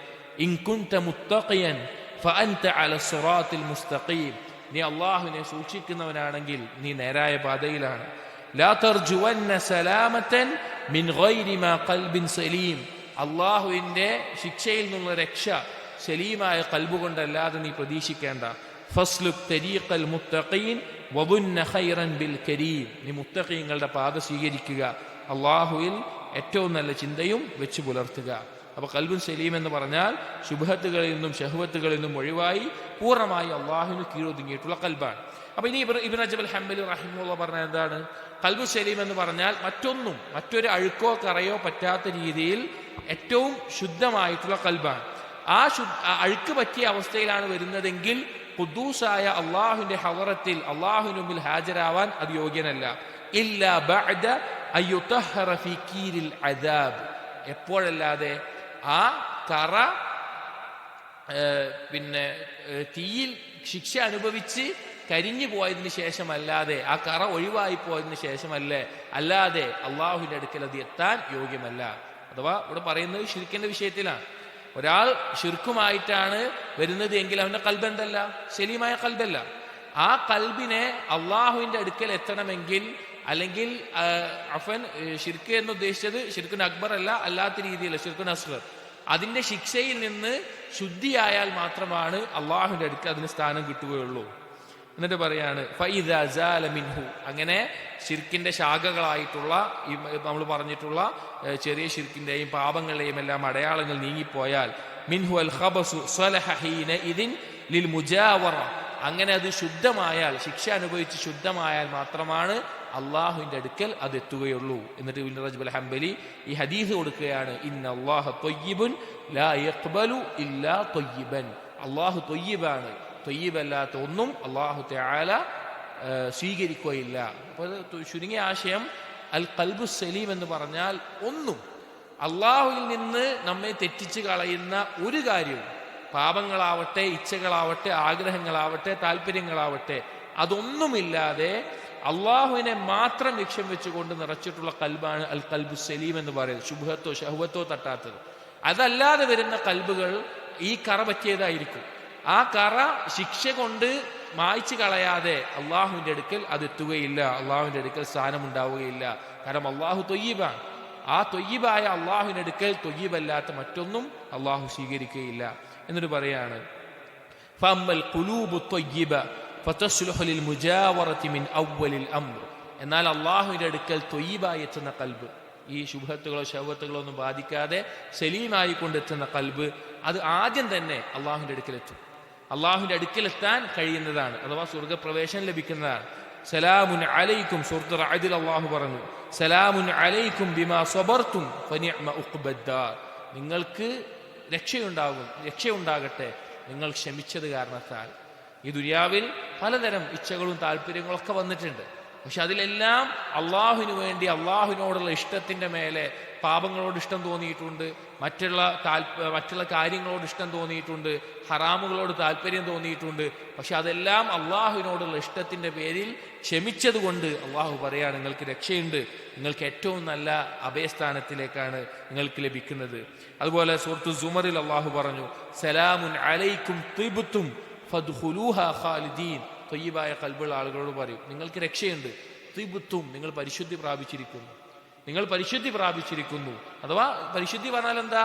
ഇൻ കുൻത മുത്തഖിയൻ ഫഅൻത അല സിറാത്തിൽ മുസ്തഖീം, നീ അള്ളാഹുവിനെ സൂക്ഷിക്കുന്നവനാണെങ്കിൽ നീ നേരായ പാതയിലാണ്. ലാ തർജുവന്ന സലാമതൻ മിൻ ഗൈരി മാ ഖൽബിൻ സലീം, അള്ളാഹുവിന്റെ ശിക്ഷയിൽ നിന്നുള്ള രക്ഷ സലീമായ കൽബ് കൊണ്ടല്ലാതെ നീ പ്രതീക്ഷിക്കേണ്ട. ഫസ്ലുക് തരീഖൽ മുത്തഖീൻ വദുന്ന ഖൈറൻ ബിൽ കരീം, നീ മുത്തഖീങ്ങളുടെ പാത സ്വീകരിക്കുക, അള്ളാഹുവിൽ ഏറ്റവും നല്ല ചിന്തയും വെച്ച് പുലർത്തുക. അപ്പൊ ഖൽബുൻ സലീം എന്ന് പറഞ്ഞാൽ ശുബ്ഹത്തുകളിൽ നിന്നും ശഹ്വത്തുകളിൽ നിന്നും ഒഴിവായി പൂർണ്ണമായി അള്ളാഹുവിന് കീഴൊതുങ്ങിയിട്ടുള്ള കൽബാണ്. അപ്പൊ ഇനി ഇബ്നു റജബ് അൽ ഹംബലി റഹിമഹുല്ലാഹ് പറഞ്ഞ എന്താണ്? ഖൽബു സലീം എന്ന് പറഞ്ഞാൽ മറ്റൊരു അഴുക്കോ കറയോ പറ്റാത്ത രീതിയിൽ ഏറ്റവും ശുദ്ധമായിട്ടുള്ള കൽബാണ്. ആ അഴുക്ക് പറ്റിയ അവസ്ഥയിലാണ് വരുന്നതെങ്കിൽ ഖുദ്ദൂസായ അള്ളാഹുവിന്റെ ഹളറത്തിൽ അള്ളാഹുവിന് മുമ്പിൽ ഹാജരാവാൻ അത് യോഗ്യനല്ല. ഇല്ലാ ബഅദ അയ്യുതഹറ ഫീ കീരിൽ അദാബ്, എപ്പോഴല്ലാതെ ആ കറ തീയിൽ ശിക്ഷ അനുഭവിച്ച് കരിഞ്ഞു പോയതിന് ശേഷമല്ലാതെ, ആ കറ ഒഴിവായി പോയതിന് ശേഷമല്ലേ അല്ലാതെ അള്ളാഹുവിന്റെ അടുക്കൽ അത് എത്താൻ യോഗ്യമല്ല. അഥവാ ഇവിടെ പറയുന്നത് ശിർക്കിന്റെ വിഷയത്തിലാണ്. ഒരാൾ ശിർക്കുമായിട്ടാണ് വരുന്നത് എങ്കിൽ അവന്റെ കൽബ് എന്തല്ല? സലീമായ കൽബല്ല. ആ കൽബിനെ അള്ളാഹുവിന്റെ അടുക്കൽ എത്തണമെങ്കിൽ, അല്ലെങ്കിൽ ഷിർക്ക് എന്ന് ഉദ്ദേശിച്ചത് ഷിർക്കുൻ അക്ബർ അല്ല, അല്ലാത്ത രീതിയില്ല, ഷിർക്കുൻ അസ്ഗർ, അതിന്റെ ശിക്ഷയിൽ നിന്ന് ശുദ്ധിയായാൽ മാത്രമാണ് അള്ളാഹുവിന്റെ അടുക്കൽ അതിന് സ്ഥാനം കിട്ടുകയുള്ളൂ. എന്നിട്ട് പറയാണ് ഫഇദാ സാല മിൻഹു, അങ്ങനെ ഷിർക്കിന്റെ ശാഖകളായിട്ടുള്ള നമ്മൾ പറഞ്ഞിട്ടുള്ള ചെറിയ ഷിർക്കിന്റെയും പാപങ്ങളുടെയും എല്ലാം അടയാളങ്ങൾ നീങ്ങിപ്പോയാൽ, മിൻഹു അൽ ഖബസു സ്വലഹ ഹീന ഇദിൻ ലിൽ മുജാവറ, അങ്ങനെ അത് ശുദ്ധമായാൽ, ശിക്ഷ അനുഭവിച്ച് ശുദ്ധമായാൽ മാത്രമാണ് അള്ളാഹുവിന്റെ അടുക്കൽ അത് എത്തുകയുള്ളൂ. എന്നിട്ട് ഇബ്നു റജബ് അൽ ഹംബലി ഈ ഹദീസ് കൊടുക്കുകയാണ്, ഇന്നല്ലാഹ ത്വയ്യിബുൻ ലാ യഖ്ബലു ഇല്ലാ ത്വയ്യിബൻ, അള്ളാഹു ത്വയ്യിബാണ്, ത്വയ്യിബല്ലാത്ത ഒന്നും അള്ളാഹു തആല സ്വീകരിക്കുകയില്ല. അപ്പോൾ ചുരുങ്ങിയ ആശയം അൽ ഖൽബു സലീം എന്ന് പറഞ്ഞാൽ ഒന്നും അള്ളാഹുവിൽ നിന്ന് നമ്മെ തെറ്റിച്ച് കളയുന്ന ഒരു കാര്യവും, പാപങ്ങളാവട്ടെ, ഇച്ഛകളാവട്ടെ, ആഗ്രഹങ്ങളാവട്ടെ, താല്പര്യങ്ങളാവട്ടെ, അതൊന്നുമില്ലാതെ അള്ളാഹുവിനെ മാത്രം ലക്ഷ്യം വെച്ചുകൊണ്ട് നിറച്ചിട്ടുള്ള കൽബാണ് അൽ ഖൽബു സലീം എന്ന് പറയുന്നത്. ശുബ്ഹത്തോ ശഹ്വത്തോ തട്ടാത്തത്. അതല്ലാതെ വരുന്ന കൽബുകൾ ഈ കറ പറ്റിയതായിരിക്കും. ആ കറ ശിക്ഷ കൊണ്ട് മായ്ച്ചു കളയാതെ അള്ളാഹുവിന്റെ അടുക്കൽ അത് എത്തുകയില്ല, അള്ളാഹുവിന്റെ അടുക്കൽ സ്ഥാനമുണ്ടാവുകയില്ല. കാരണം അള്ളാഹു ത്വയ്യിബാണ്. ആ ത്വയ്യിബായ അള്ളാഹുവിന്റെ അടുക്കൽ ത്വയ്യിബല്ലാത്ത മറ്റൊന്നും അള്ളാഹു സ്വീകരിക്കുകയില്ല. എന്നിട്ട് പറയാണ്, ഫഅമ്മൽ ഖുലൂബു ത്വയ്യിബ ഫതസ്ലുഹു ലിൽ മുജാവറതി മിൻ അവ്വലിൽ അംർ, എന്നാൽ അള്ളാഹുവിന്റെ അടുക്കൽ ത്വയ്യിബായി എത്തുന്ന കൽബ്, ഈ ശുബ്ഹത്തുകളോ ശഹ്വത്തുകളോ ഒന്നും ബാധിക്കാതെ സലീമായി കൊണ്ടെത്തുന്ന കൽബ്, അത് ആദ്യം തന്നെ അള്ളാഹുവിന്റെ അടുക്കലെത്തും. അള്ളാഹുവിന്റെ അടുക്കലെത്താൻ കഴിയുന്നതാണ്, അഥവാ സ്വർഗപ്രവേശനം ലഭിക്കുന്നതാണ്. സലാമുൻ അലൈക്കും, സൂറത്ത് റഅദിൽ അള്ളാഹു പറഞ്ഞു, സലാമുൻ അലൈക്കും ബിമാ സബർതും ഫനിഅമ ഉഖ്ബദ്ദാർ, നിങ്ങൾക്ക് രക്ഷയുണ്ടാകട്ടെ നിങ്ങൾ ക്ഷമിച്ചത് കാരണത്താൽ. ഈ ദുനിയാവിൽ പലതരം ഇച്ഛകളും താല്പര്യങ്ങളൊക്കെ വന്നിട്ടുണ്ട്. പക്ഷെ അതിലെല്ലാം അള്ളാഹുവിന് വേണ്ടി, അള്ളാഹുവിനോടുള്ള ഇഷ്ടത്തിന്റെ മേലെ പാപങ്ങളോട് ഇഷ്ടം തോന്നിയിട്ടുണ്ട്, മറ്റുള്ള കാര്യങ്ങളോട് ഇഷ്ടം തോന്നിയിട്ടുണ്ട്, ഹറാമുകളോട് താല്പര്യം തോന്നിയിട്ടുണ്ട്. പക്ഷെ അതെല്ലാം അള്ളാഹുവിനോടുള്ള ഇഷ്ടത്തിന്റെ പേരിൽ ക്ഷമിച്ചതുകൊണ്ട് അള്ളാഹു പറയാണ്, നിങ്ങൾക്ക് രക്ഷയുണ്ട്, നിങ്ങൾക്ക് ഏറ്റവും നല്ല അഭയസ്ഥാനത്തിലേക്കാണ് നിങ്ങൾക്ക് ലഭിക്കുന്നത്. അതുപോലെ സൂറത്തു സുമറിൽ അള്ളാഹു പറഞ്ഞു, സലാമുൻ അലൈക്കും തിബ്തും ഫദ്ഖുലൂഹാ ഖാലിദീൻ, ത്വയ്യിബായ ഖൽബുള്ള ആളുകളോട് പറയും, നിങ്ങൾക്ക് രക്ഷയുണ്ട്, തിബ്തും, നിങ്ങൾ പരിശുദ്ധി പ്രാപിച്ചിരിക്കുന്നു. അഥവാ പരിശുദ്ധി പറഞ്ഞാൽ എന്താ?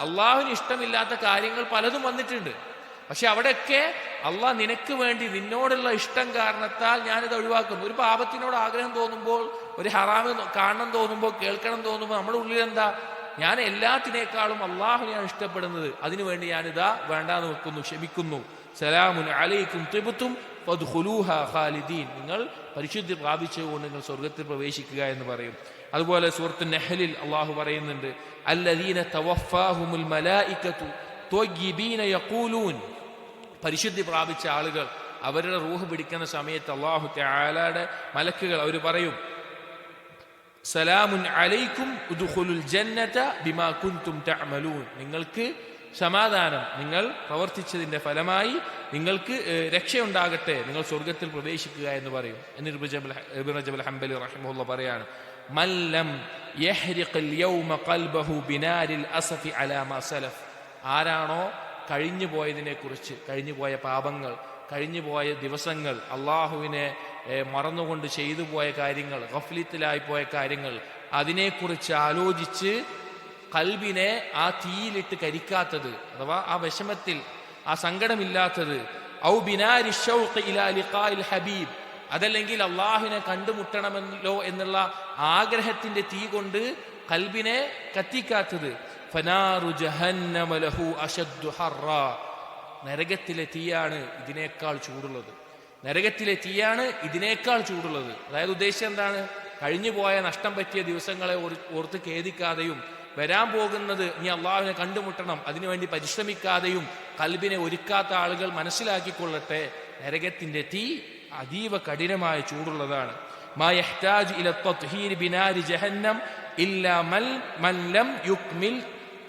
അള്ളാഹുവിന് ഇഷ്ടമില്ലാത്ത കാര്യങ്ങൾ പലതും വന്നിട്ടുണ്ട്. പക്ഷെ അവിടെയൊക്കെ അള്ളാഹ് നിനക്ക് വേണ്ടി, നിന്നോടുള്ള ഇഷ്ടം കാരണത്താൽ ഞാനിത് ഒഴിവാക്കുന്നു. ഒരു പാപത്തിനോട് ആഗ്രഹം തോന്നുമ്പോൾ, ഒരു ഹറാമ് കാണണം തോന്നുമ്പോൾ, കേൾക്കണം തോന്നുമ്പോൾ നമ്മുടെ ഉള്ളിൽ എന്താ? ഞാൻ എല്ലാത്തിനേക്കാളും അള്ളാഹുവിനെയാണ് ഇഷ്ടപ്പെടുന്നത്, അതിനുവേണ്ടി ഞാനിതാ വേണ്ടാന്ന് വെക്കുന്നു, ക്ഷമിക്കുന്നു. സലാമുൻ അലൈക്കും തിബ്തും ഫദ്ഖുലൂഹാ ഖാലിദീൻ, നിങ്ങൾ പരിശുദ്ധി പ്രാപിച്ചുകൊണ്ട് നിങ്ങൾ സ്വർഗത്തിൽ പ്രവേശിക്കുക എന്ന് പറയും. അതുപോലെ സൂറത്ത് നഹ്ലിൽ അള്ളാഹു പറയുന്നുണ്ട്, അല്ലദീന തവഫാഹുമുൽ മലായികതു ത്വയ്യിബീന യഖൂലൂൻ, പരിശുദ്ധി പ്രാപിച്ച ആളുകൾ അവരുടെ റൂഹ് പിടിക്കുന്ന സമയത്ത് അല്ലാഹു തആലയുടെ മലക്കുകൾ അവർ പറയും, സലാമുൻ അലൈക്കും ഉദ്ഖുലുൽ ജന്നത ബിമാ കുൻതും തഅമലൂൻ, നിങ്ങൾക്ക് സമാധാനം, നിങ്ങൾ പ്രവർത്തിച്ചതിന്റെ ഫലമായി നിങ്ങൾക്ക് രക്ഷയുണ്ടാകട്ടെ, നിങ്ങൾ സ്വർഗത്തിൽ പ്രവേശിക്കുക എന്ന് പറയും. എന്നിട്ട് ഇബ്നു റജബ് അൽ ഹംബലി റഹിമഹുല്ലാഹ് പറയാണ്, മൻ ലം യഹ്രിഖൽ യൗമ ഖൽബഹു ബിനാരിൽ അസഫി അലാ മാ സലഫ്, ആരാണോ കഴിഞ്ഞു പോയതിനെക്കുറിച്ച്, കഴിഞ്ഞുപോയ പാപങ്ങൾ, കഴിഞ്ഞുപോയ ദിവസങ്ങൾ, അള്ളാഹുവിനെ മറന്നുകൊണ്ട് ചെയ്തു പോയ കാര്യങ്ങൾ, ഗഫ്ലത്തിലായി പോയ കാര്യങ്ങൾ, അതിനെക്കുറിച്ച് ആലോചിച്ച് കൽബിനെ ആ തീയിലിട്ട് കരിക്കാത്തത്, അഥവാ ആ വിഷമത്തിൽ ആ സങ്കടമില്ലാത്തത്, ഔ ബിനാരി ശൗഖ് ഇലാ ലിഖാഇൽ ഹബീബ്, അതല്ലെങ്കിൽ അള്ളാഹുവിനെ കണ്ടുമുട്ടണമല്ലോ എന്നുള്ള ആഗ്രഹത്തിന്റെ തീ കൊണ്ട് കൽബിനെ കത്തിക്കാത്തത്, ഫനാറു ജഹന്നമ ലഹു അശദ്ദു ഹർറാ, നരകത്തിലെ തീയാണ് ഇതിനേക്കാൾ ചൂടുള്ളത്, നരകത്തിലെ തീയാണ് ഇതിനേക്കാൾ ചൂടുള്ളത്. അതായത് ഉദ്ദേശം എന്താണ്? കഴിഞ്ഞു പോയ നഷ്ടം പറ്റിയ ദിവസങ്ങളെ ഓർത്ത് ഖേദിക്കാതെയും വരാൻ പോകുന്നത് നീ അള്ളാഹുവിനെ കണ്ടുമുട്ടണം അതിനുവേണ്ടി പരിശ്രമിക്കാതെയും കൽബിനെ ഒരുക്കാത്ത ആളുകൾ മനസ്സിലാക്കിക്കൊള്ളട്ടെ, നരകത്തിന്റെ തീ അതീവ കഠിനമായ ചൂടുള്ളതാണ്. മാ യഹ്താജു ഇല തത്ഹീർ ബിനാരി ജഹന്നം ഇല്ലാ മൻ ലം യുക്മിൽ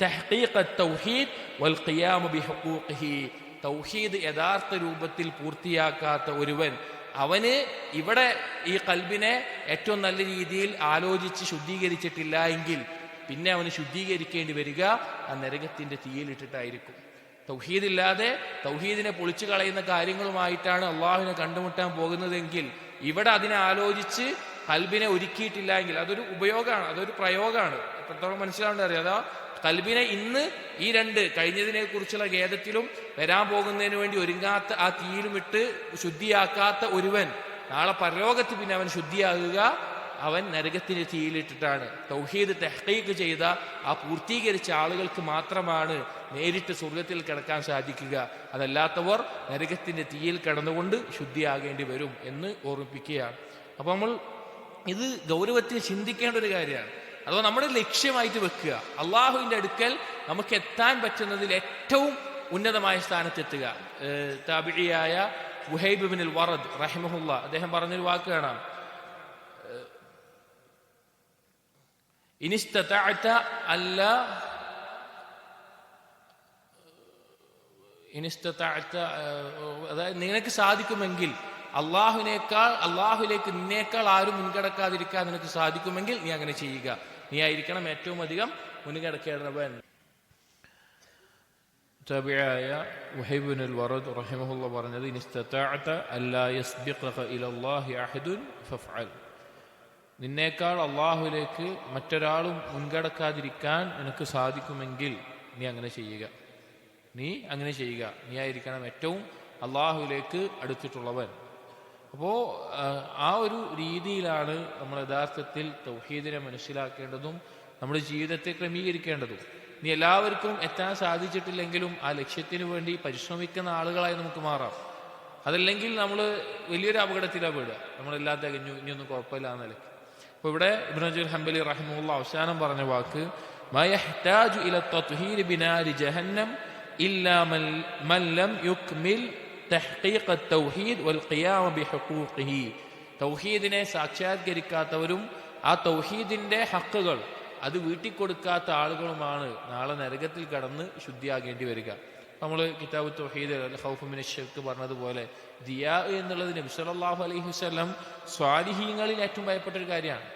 തഹ്ഖീഖ് അത്തൗഹീദ് വൽ ഖിയാം ബിഹുഖൂഖിഹി, തൗഹീദ് യഥാർത്ഥ രൂപത്തിൽ പൂർത്തിയാക്കാത്ത ഒരുവൻ, അവന് ഇവിടെ ഈ കൽബിനെ ഏറ്റവും നല്ല രീതിയിൽ ആലോചിച്ച് ശുദ്ധീകരിച്ചിട്ടില്ല എങ്കിൽ പിന്നെ അവന് ശുദ്ധീകരിക്കേണ്ടി വരിക ആ നരകത്തിന്റെ തീയിലിട്ടിട്ടായിരിക്കും. തൗഹീദില്ലാതെ തൗഹീദിനെ പൊളിച്ചു കളയുന്ന കാര്യങ്ങളുമായിട്ടാണ് അള്ളാഹുവിനെ കണ്ടുമുട്ടാൻ പോകുന്നതെങ്കിൽ ഇവിടെ അതിനെ ആലോചിച്ച് കൽബിനെ ഒരുക്കിയിട്ടില്ല എങ്കിൽ അതൊരു ഉപയോഗമാണ്, അതൊരു പ്രയോഗമാണ്. എത്രത്തോളം മനസ്സിലാവേണ്ട അറിയാം. അതാ കൽബിനെ ഇന്ന് ഈ രണ്ട് കഴിഞ്ഞതിനെ കുറിച്ചുള്ള ഖേദത്തിലും വരാൻ പോകുന്നതിന് വേണ്ടി ഒരുങ്ങാത്ത ആ തീയിലുമിട്ട് ശുദ്ധിയാക്കാത്ത ഒരുവൻ നാളെ പരലോകത്ത് പിന്നെ അവൻ ശുദ്ധിയാകുക അവൻ നരകത്തിന്റെ തീയിലിട്ടിട്ടാണ്. തൗഹീദ് തഹ്ഖീഖ് ചെയ്ത ആ പൂർത്തീകരിച്ച ആളുകൾക്ക് മാത്രമാണ് നേരിട്ട് സ്വർഗത്തിൽ കിടക്കാൻ സാധിക്കുക. അതല്ലാത്തവർ നരകത്തിന്റെ തീയിൽ കിടന്നുകൊണ്ട് ശുദ്ധിയാകേണ്ടി വരും എന്ന് ഓർമ്മിപ്പിക്കുകയാണ്. അപ്പൊ നമ്മൾ ഇത് ഗൗരവത്തിൽ ചിന്തിക്കേണ്ട ഒരു കാര്യമാണ്. അഥവാ നമ്മുടെ ലക്ഷ്യമായിട്ട് വെക്കുക അള്ളാഹുവിന്റെ അടുക്കൽ നമുക്ക് എത്താൻ പറ്റുന്നതിൽ ഏറ്റവും ഉന്നതമായ സ്ഥാനത്തെത്തുക. താബിഇയായ വുഹൈബ് ഇബ്നുൽ വറദ് റഹിമഹുല്ലാഹ് അദ്ദേഹം പറഞ്ഞൊരു വാക്ക് കാണാം, ഇനിസ്തതഅത അല്ലാ അതായത് നിനക്ക് സാധിക്കുമെങ്കിൽ അള്ളാഹുലേക്ക് നിന്നേക്കാൾ ആരും മുൻകടക്കാതിരിക്കാൻ നിനക്ക് സാധിക്കുമെങ്കിൽ നീ അങ്ങനെ ചെയ്യുക, നീ ആയിരിക്കണം ഏറ്റവും അധികം മുൻകടക്കേണ്ടവൻ. തബിയായ വുഹൈബ് ഇബ്നുൽ വറദ് റഹിമഹുല്ലാഹ് പറഞ്ഞത്, ഇനിസ്തതഅത അല്ലാ യസ്ബിഖക ഇലല്ലാഹി അഹദുൻ ഫഫ്അൽ, നിന്നേക്കാൾ അള്ളാഹുലേക്ക് മറ്റൊരാളും മുൻകടക്കാതിരിക്കാൻ നിനക്ക് സാധിക്കുമെങ്കിൽ നീ അങ്ങനെ ചെയ്യുക, നീ അങ്ങനെ ചെയ്യുക, നീ ആയിരിക്കണം ഏറ്റവും അള്ളാഹുലേക്ക് അടുത്തിട്ടുള്ളവൻ. അപ്പോൾ ആ ഒരു രീതിയിലാണ് നമ്മൾ യഥാർത്ഥത്തിൽ തൗഹീദിനെ മനസ്സിലാക്കേണ്ടതും നമ്മുടെ ജീവിതത്തെ ക്രമീകരിക്കേണ്ടതും. നീ എല്ലാവർക്കും എത്താൻ സാധിച്ചിട്ടില്ലെങ്കിലും ആ ലക്ഷ്യത്തിന് വേണ്ടി പരിശ്രമിക്കുന്ന ആളുകളായി നമുക്ക് മാറാം. അതല്ലെങ്കിൽ നമ്മൾ വലിയൊരു അപകടത്തിലാണ് വീഴുക, നമ്മളെല്ലാം തികഞ്ഞു ഇനിയൊന്നും കുഴപ്പമില്ല എന്ന നിലയ്ക്ക്. അപ്പോൾ ഇവിടെ ഇബ്നു റജബ് ഹംബലി റഹിമഹുല്ലാഹ് അവസാനം പറഞ്ഞ വാക്ക്, മാ യഹ്താജു ഇല തത്ഹീർ ബിനാരി ജഹന്നം ഇല്ലാ മൻ ലം യുക്മിൽ തഹ്ഖീഖ് അത്തൗഹീദ് വൽ ഖിയാം ബിഹുഖൂഖിഹി, തൗഹീദിനെ സാക്ഷാത്കരിക്കാത്തവരും ആ തൗഹീദിന്റെ ഹക്കുകൾ അത് വീട്ടിക്കൊടുക്കാത്ത ആളുകളുമാണ് നാളെ നരകത്തിൽ കടന്ന് ശുദ്ധിയാകേണ്ടി വരിക. നമ്മൾ കിതാബ് തൗഹീദ് അൽ ഖൗഫ് മിനശ് ശിർക്ക് പറഞ്ഞതുപോലെ ദിയാ എന്നുള്ളത് നബി സല്ലല്ലാഹു അലൈഹി വസല്ലം സ്വാലിഹീങ്ങളിൽ ഏറ്റവും ഭയപ്പെട്ട ഒരു കാര്യമാണ്.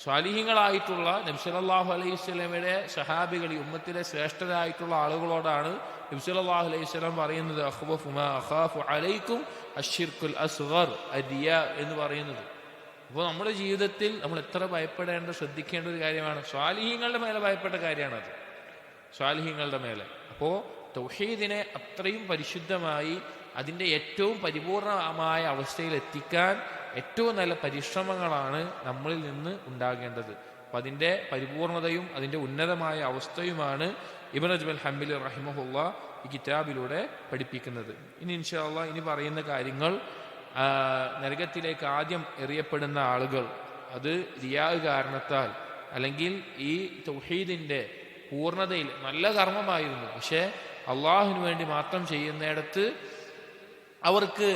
സ്വാലിഹീങ്ങളായിട്ടുള്ള നബി സല്ലല്ലാഹു അലൈഹി വസല്ലമയുടെ സഹാബികൾ, ഈ ഉമ്മത്തിലെ ശ്രേഷ്ഠരായിട്ടുള്ള ആളുകളോടാണ് നബി സല്ലല്ലാഹു അലൈഹി വസല്ലം പറയുന്നത്, അഖ്വഫു മാ അഖാഫു അലൈക്കും അശ്ശിർക്കുൽ അസ്ഗർ അദിയാ എന്ന് പറയുന്നത്. അപ്പോൾ നമ്മുടെ ജീവിതത്തിൽ നമ്മൾ എത്ര ഭയപ്പെടേണ്ട ശ്രദ്ധിക്കേണ്ട ഒരു കാര്യമാണ്. സ്വാലിഹീങ്ങളുടെ മേലെ ഭയപ്പെട്ട കാര്യമാണത്, സ്വാലിഹീങ്ങളുടെ മേലെ. അപ്പോൾ തൗഹീദിനെ അത്രയും പരിശുദ്ധമായി അതിൻ്റെ ഏറ്റവും പരിപൂർണമായ അവസ്ഥയിൽ എത്തിക്കാൻ ഏറ്റവും നല്ല പരിശ്രമങ്ങളാണ് നമ്മളിൽ നിന്ന് ഉണ്ടാകേണ്ടത്. അപ്പം അതിൻ്റെ പരിപൂർണതയും അതിൻ്റെ ഉന്നതമായ അവസ്ഥയുമാണ് ഇബ്നു റജബ് അൽ ഹംബലി റഹിമഹുല്ല ഈ കിതാബിലൂടെ പഠിപ്പിക്കുന്നത്. ഇനി ഇൻഷാ അല്ലാഹ് ഇനി പറയുന്ന കാര്യങ്ങൾ, നരകത്തിലേക്ക് ആദ്യം എറിയപ്പെടുന്ന ആളുകൾ അത് റിയാ കാരണത്താൽ അല്ലെങ്കിൽ ഈ തൗഹീദിന്റെ പൂർണ്ണതയിൽ നല്ല കർമ്മമായിരുന്നു, പക്ഷേ അള്ളാഹുവിന് വേണ്ടി മാത്രം ചെയ്യുന്നിടത്ത് അവർക്ക്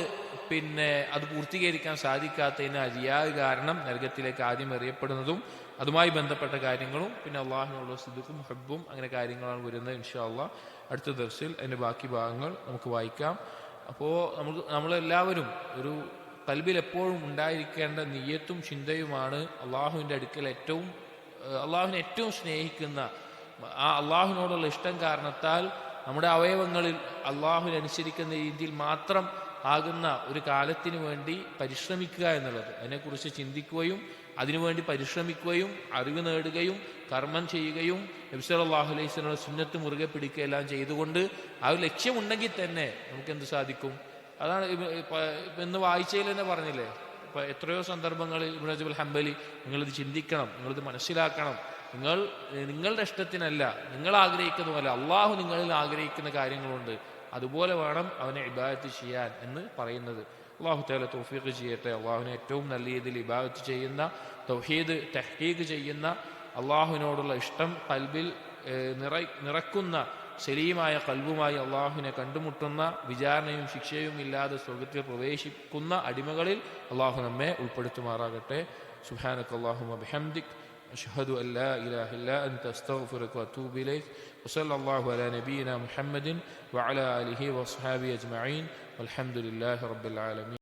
അത് പൂർത്തീകരിക്കാൻ സാധിക്കാത്തതിന് റിയാ കാരണം നരകത്തിലേക്ക് ആദ്യം എറിയപ്പെടുന്നതും അതുമായി ബന്ധപ്പെട്ട കാര്യങ്ങളും പിന്നെ അള്ളാഹുവിനുള്ള സിദ്ദുഖും ഹബ്ബും അങ്ങനെ കാര്യങ്ങളാണ് വരുന്നത്. ഇൻഷാ അല്ലാഹ് അടുത്ത ദർസിൽ അതിൻ്റെ ബാക്കി ഭാഗങ്ങൾ നമുക്ക് വായിക്കാം. അപ്പോൾ നമ്മളെല്ലാവരും ഒരു ഖൽബിൽ എപ്പോഴും ഉണ്ടായിരിക്കേണ്ട നിയ്യത്തും ചിന്തയുമാണ് അള്ളാഹുവിൻ്റെ അടുക്കൽ അള്ളാഹുവിനെ ഏറ്റവും സ്നേഹിക്കുന്ന ആ അള്ളാഹുവിനോടുള്ള ഇഷ്ടം കാരണത്താൽ നമ്മുടെ അവയവങ്ങളിൽ അള്ളാഹുവിനെ അനുസരിക്കുന്ന രീതിയിൽ മാത്രം ആകുന്ന ഒരു കാലത്തിന് വേണ്ടി പരിശ്രമിക്കുക എന്നുള്ളത്, അതിനെക്കുറിച്ച് ചിന്തിക്കുകയും അതിനുവേണ്ടി പരിശ്രമിക്കുകയും അറിവ് നേടുകയും കർമ്മം ചെയ്യുകയും നബി സല്ലല്ലാഹു അലൈഹി വസല്ലം സുന്നത്ത് മുറുകെ പിടിക്കുകയെല്ലാം ചെയ്തുകൊണ്ട് ആ ഒരു ലക്ഷ്യമുണ്ടെങ്കിൽ തന്നെ നമുക്ക് എന്ത് സാധിക്കും? അതാണ് ഇന്ന് വായിച്ചതിൽ തന്നെ പറഞ്ഞില്ലേ, ഇപ്പൊ എത്രയോ സന്ദർഭങ്ങളിൽ ഇബ്നു റജബ് അൽ ഹംബലി നിങ്ങളിത് ചിന്തിക്കണം, നിങ്ങളിത് മനസ്സിലാക്കണം, നിങ്ങളുടെ ഇഷ്ടത്തിനല്ല, നിങ്ങൾ ആഗ്രഹിക്കുന്നതല്ല, അള്ളാഹു നിങ്ങളിൽ ആഗ്രഹിക്കുന്ന കാര്യങ്ങളുണ്ട്, അതുപോലെ വേണം അവനെ ഇബാദത്ത് ചെയ്യാൻ എന്ന് പറയുന്നത്. അള്ളാഹു തആല തൗഫീഖ് ചെയ്യട്ടെ. അള്ളാഹുവിനെ ഏറ്റവും നല്ല രീതിയിൽ ഇബാദത്ത് ചെയ്യുന്ന, തൗഹീദ് തഹ്ഖീഖ് ചെയ്യുന്ന, അള്ളാഹുവിനോടുള്ള ഇഷ്ടം ഖൽബിൽ നിറക്കുന്ന സലീമായ ഖൽബുമായി അള്ളാഹുവിനെ കണ്ടുമുട്ടുന്ന, വിചാരണയും ശിക്ഷയും ഇല്ലാതെ സ്വർഗ്ഗത്തിൽ പ്രവേശിക്കുന്ന അടിമകളിൽ അള്ളാഹു നമ്മെ ഉൾപ്പെടുത്തുമാറാകട്ടെ. സുബ്ഹാനകല്ലാഹുമ്മ ബിഹംദിക് أشهد أن لا إله إلا أنت أستغفرك وأتوب إليك وصلى الله على نبينا محمد وعلى آله وأصحابه أجمعين والحمد لله رب العالمين.